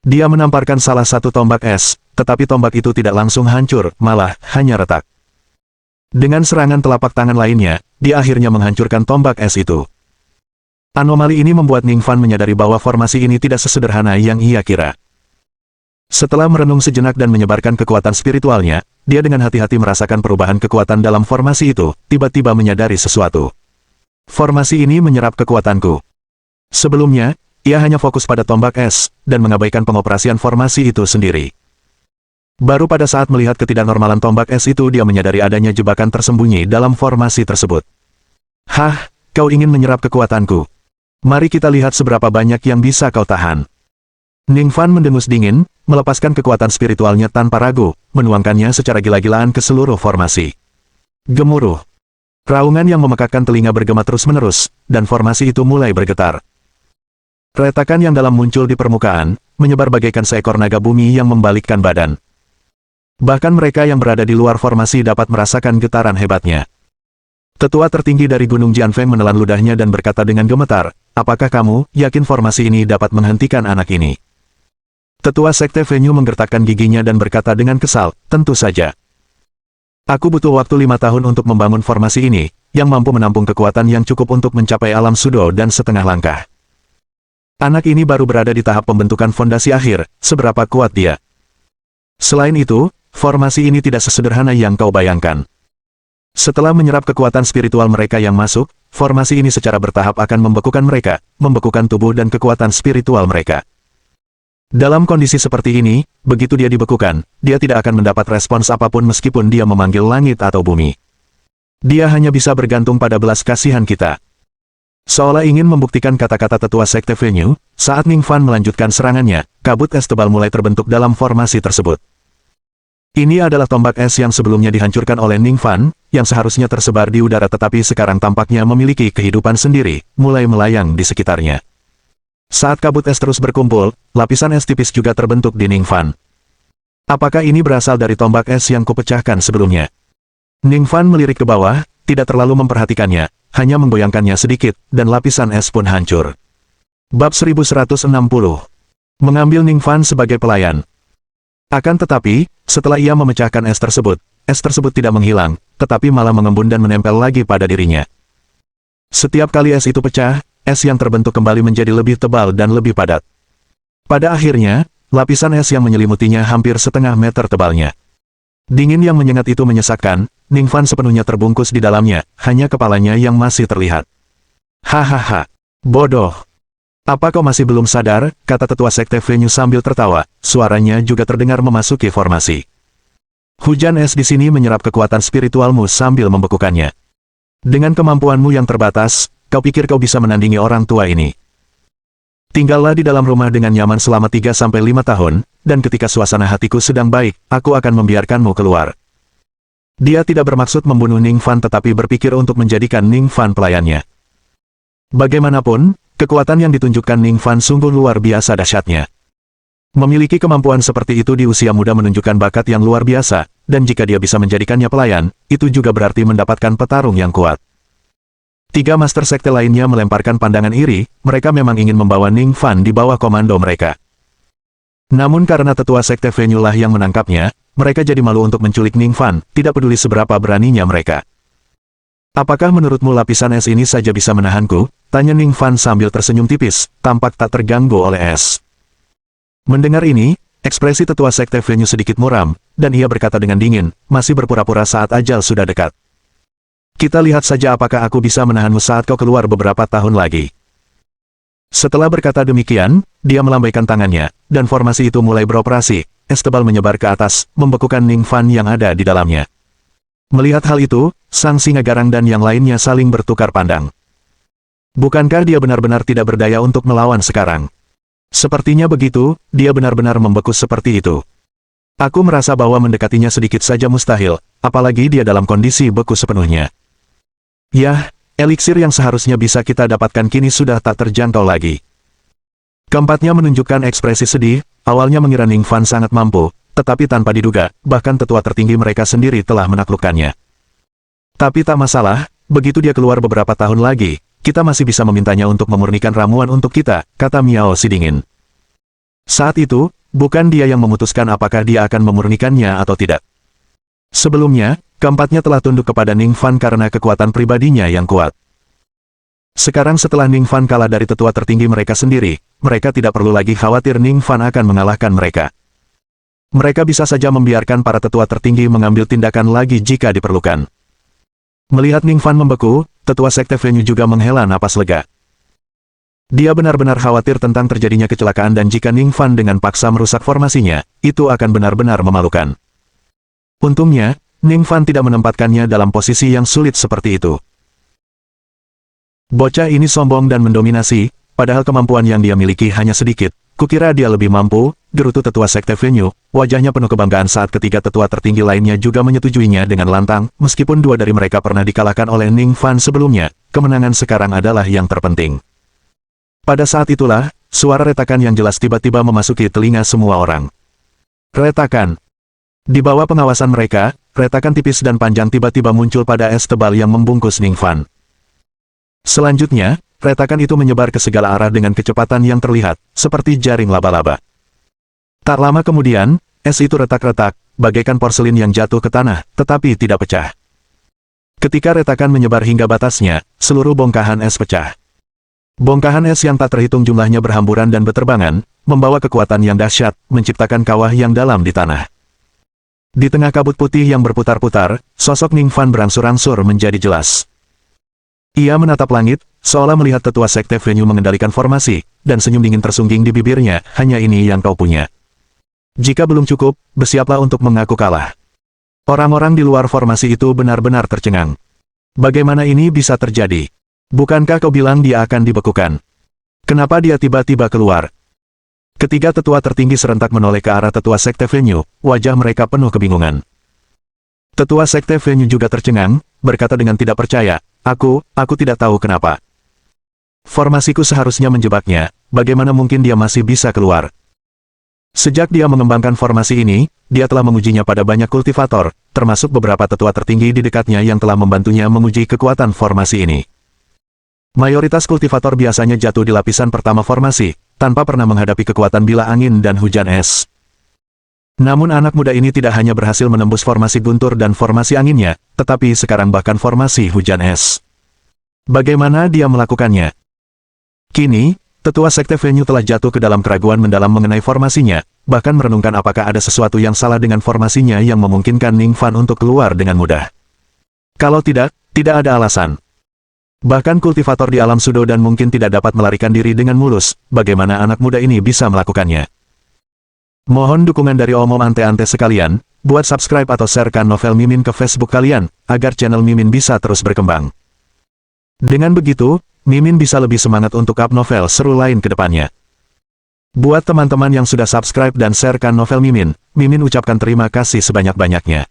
Dia menamparkan salah satu tombak es, tetapi tombak itu tidak langsung hancur, malah hanya retak. Dengan serangan telapak tangan lainnya, dia akhirnya menghancurkan tombak es itu. Anomali ini membuat Ning Fan menyadari bahwa formasi ini tidak sesederhana yang ia kira. Setelah merenung sejenak dan menyebarkan kekuatan spiritualnya, dia dengan hati-hati merasakan perubahan kekuatan dalam formasi itu, tiba-tiba menyadari sesuatu. Formasi ini menyerap kekuatanku. Sebelumnya, ia hanya fokus pada tombak es, dan mengabaikan pengoperasian formasi itu sendiri. Baru pada saat melihat ketidaknormalan tombak es itu dia menyadari adanya jebakan tersembunyi dalam formasi tersebut. Hah, kau ingin menyerap kekuatanku? Mari kita lihat seberapa banyak yang bisa kau tahan. Ning Fan mendengus dingin, melepaskan kekuatan spiritualnya tanpa ragu, menuangkannya secara gila-gilaan ke seluruh formasi. Gemuruh. Raungan yang memekakkan telinga bergema terus-menerus, dan formasi itu mulai bergetar. Retakan yang dalam muncul di permukaan, menyebar bagaikan seekor naga bumi yang membalikkan badan. Bahkan mereka yang berada di luar formasi dapat merasakan getaran hebatnya. Tetua tertinggi dari Gunung Jianfeng menelan ludahnya dan berkata dengan gemetar, "Apakah kamu yakin formasi ini dapat menghentikan anak ini?" Tetua Sekte Venue menggertakkan giginya dan berkata dengan kesal, "Tentu saja. Aku butuh waktu 5 tahun untuk membangun formasi ini, yang mampu menampung kekuatan yang cukup untuk mencapai alam sudo dan setengah langkah. Anak ini baru berada di tahap pembentukan fondasi akhir, seberapa kuat dia. Selain itu, formasi ini tidak sesederhana yang kau bayangkan. Setelah menyerap kekuatan spiritual mereka yang masuk, formasi ini secara bertahap akan membekukan mereka, membekukan tubuh dan kekuatan spiritual mereka. Dalam kondisi seperti ini, begitu dia dibekukan, dia tidak akan mendapat respons apapun meskipun dia memanggil langit atau bumi. Dia hanya bisa bergantung pada belas kasihan kita." Seolah ingin membuktikan kata-kata tetua Sekte Venue, saat Ning Fan melanjutkan serangannya, kabut es tebal mulai terbentuk dalam formasi tersebut. Ini adalah tombak es yang sebelumnya dihancurkan oleh Ning Fan, yang seharusnya tersebar di udara tetapi sekarang tampaknya memiliki kehidupan sendiri, mulai melayang di sekitarnya. Saat kabut es terus berkumpul, lapisan es tipis juga terbentuk di Ning Fan. Apakah ini berasal dari tombak es yang kupecahkan sebelumnya? Ning Fan melirik ke bawah, tidak terlalu memperhatikannya, hanya menggoyangkannya sedikit, dan lapisan es pun hancur. Bab 1160. Mengambil Ning Fan sebagai pelayan. Akan tetapi, setelah ia memecahkan es tersebut tidak menghilang, tetapi malah mengembun dan menempel lagi pada dirinya. Setiap kali es itu pecah, es yang terbentuk kembali menjadi lebih tebal dan lebih padat. Pada akhirnya, lapisan es yang menyelimutinya hampir setengah meter tebalnya. Dingin yang menyengat itu menyesakkan, Ning Fan sepenuhnya terbungkus di dalamnya, hanya kepalanya yang masih terlihat. "Hahaha, bodoh. Apa kau masih belum sadar?" kata tetua Sekte Venue sambil tertawa, suaranya juga terdengar memasuki formasi. "Hujan es di sini menyerap kekuatan spiritualmu sambil membekukannya. Dengan kemampuanmu yang terbatas, kau pikir kau bisa menandingi orang tua ini? Tinggallah di dalam rumah dengan nyaman selama 3-5 tahun, dan ketika suasana hatiku sedang baik, aku akan membiarkanmu keluar." Dia tidak bermaksud membunuh Ning Fan tetapi berpikir untuk menjadikan Ning Fan pelayannya. Bagaimanapun, kekuatan yang ditunjukkan Ning Fan sungguh luar biasa dahsyatnya. Memiliki kemampuan seperti itu di usia muda menunjukkan bakat yang luar biasa, dan jika dia bisa menjadikannya pelayan, itu juga berarti mendapatkan petarung yang kuat. 3 master sekte lainnya melemparkan pandangan iri, mereka memang ingin membawa Ning Fan di bawah komando mereka. Namun karena tetua Sekte Venue lah yang menangkapnya, mereka jadi malu untuk menculik Ning Fan, tidak peduli seberapa beraninya mereka. "Apakah menurutmu lapisan es ini saja bisa menahanku?" tanya Ning Fan sambil tersenyum tipis, tampak tak terganggu oleh es. Mendengar ini, ekspresi tetua Sekte Venue sedikit muram, dan ia berkata dengan dingin, masih berpura-pura saat ajal sudah dekat. "Kita lihat saja apakah aku bisa menahanmu saat kau keluar beberapa tahun lagi." Setelah berkata demikian, dia melambaikan tangannya, dan formasi itu mulai beroperasi, es tebal menyebar ke atas, membekukan Ning Fan yang ada di dalamnya. Melihat hal itu, sang singa garang dan yang lainnya saling bertukar pandang. Bukankah dia benar-benar tidak berdaya untuk melawan sekarang? Sepertinya begitu, dia benar-benar membekus seperti itu. Aku merasa bahwa mendekatinya sedikit saja mustahil, apalagi dia dalam kondisi beku sepenuhnya. Yah, eliksir yang seharusnya bisa kita dapatkan kini sudah tak terjangkau lagi. Keempatnya menunjukkan ekspresi sedih, awalnya mengira Ning Fan sangat mampu, tetapi tanpa diduga, bahkan tetua tertinggi mereka sendiri telah menaklukkannya. Tapi tak masalah, begitu dia keluar beberapa tahun lagi, kita masih bisa memintanya untuk memurnikan ramuan untuk kita, kata Miao si dingin. Saat itu, bukan dia yang memutuskan apakah dia akan memurnikannya atau tidak. Sebelumnya, keempatnya telah tunduk kepada Ning Fan karena kekuatan pribadinya yang kuat. Sekarang setelah Ning Fan kalah dari tetua tertinggi mereka sendiri, mereka tidak perlu lagi khawatir Ning Fan akan mengalahkan mereka. Mereka bisa saja membiarkan para tetua tertinggi mengambil tindakan lagi jika diperlukan. Melihat Ning Fan membeku, tetua Sekte Venue juga menghela napas lega. Dia benar-benar khawatir tentang terjadinya kecelakaan dan jika Ning Fan dengan paksa merusak formasinya, itu akan benar-benar memalukan. Untungnya, Ning Fan tidak menempatkannya dalam posisi yang sulit seperti itu. Bocah ini sombong dan mendominasi, padahal kemampuan yang dia miliki hanya sedikit. Kukira dia lebih mampu, gerutu tetua Sekte Venue, wajahnya penuh kebanggaan saat ketiga tetua tertinggi lainnya juga menyetujuinya dengan lantang, meskipun dua dari mereka pernah dikalahkan oleh Ning Fan sebelumnya, kemenangan sekarang adalah yang terpenting. Pada saat itulah, suara retakan yang jelas tiba-tiba memasuki telinga semua orang. Retakan. Di bawah pengawasan mereka, retakan tipis dan panjang tiba-tiba muncul pada es tebal yang membungkus Ning Fan. Selanjutnya, retakan itu menyebar ke segala arah dengan kecepatan yang terlihat, seperti jaring laba-laba. Tak lama kemudian, es itu retak-retak, bagaikan porselin yang jatuh ke tanah, tetapi tidak pecah. Ketika retakan menyebar hingga batasnya, seluruh bongkahan es pecah. Bongkahan es yang tak terhitung jumlahnya berhamburan dan beterbangan, membawa kekuatan yang dahsyat, menciptakan kawah yang dalam di tanah. Di tengah kabut putih yang berputar-putar, sosok Ning Fan berangsur-angsur menjadi jelas. Ia menatap langit, seolah melihat tetua Sekte Venue mengendalikan formasi, dan senyum dingin tersungging di bibirnya, hanya ini yang kau punya. Jika belum cukup, bersiaplah untuk mengaku kalah. Orang-orang di luar formasi itu benar-benar tercengang. Bagaimana ini bisa terjadi? Bukankah kau bilang dia akan dibekukan? Kenapa dia tiba-tiba keluar? Ketiga tetua tertinggi serentak menoleh ke arah tetua Sekte Venue, wajah mereka penuh kebingungan. Tetua Sekte Venue juga tercengang, berkata dengan tidak percaya, aku tidak tahu kenapa. Formasiku seharusnya menjebaknya, bagaimana mungkin dia masih bisa keluar? Sejak dia mengembangkan formasi ini, dia telah mengujinya pada banyak kultivator, termasuk beberapa tetua tertinggi di dekatnya yang telah membantunya menguji kekuatan formasi ini. Mayoritas kultivator biasanya jatuh di lapisan pertama formasi, tanpa pernah menghadapi kekuatan bila angin dan hujan es. Namun anak muda ini tidak hanya berhasil menembus formasi guntur dan formasi anginnya, tetapi sekarang bahkan formasi hujan es. Bagaimana dia melakukannya? Kini, tetua Sekte Venue telah jatuh ke dalam keraguan mendalam mengenai formasinya, bahkan merenungkan apakah ada sesuatu yang salah dengan formasinya yang memungkinkan Ning Fan untuk keluar dengan mudah. Kalau tidak ada alasan. Bahkan kultivator di alam sudo dan mungkin tidak dapat melarikan diri dengan mulus, bagaimana anak muda ini bisa melakukannya? Mohon dukungan dari om-om ante-ante sekalian, buat subscribe atau sharekan novel Mimin ke Facebook kalian, agar channel Mimin bisa terus berkembang. Dengan begitu, Mimin bisa lebih semangat untuk up novel seru lain ke depannya. Buat teman-teman yang sudah subscribe dan sharekan novel Mimin, Mimin ucapkan terima kasih sebanyak-banyaknya.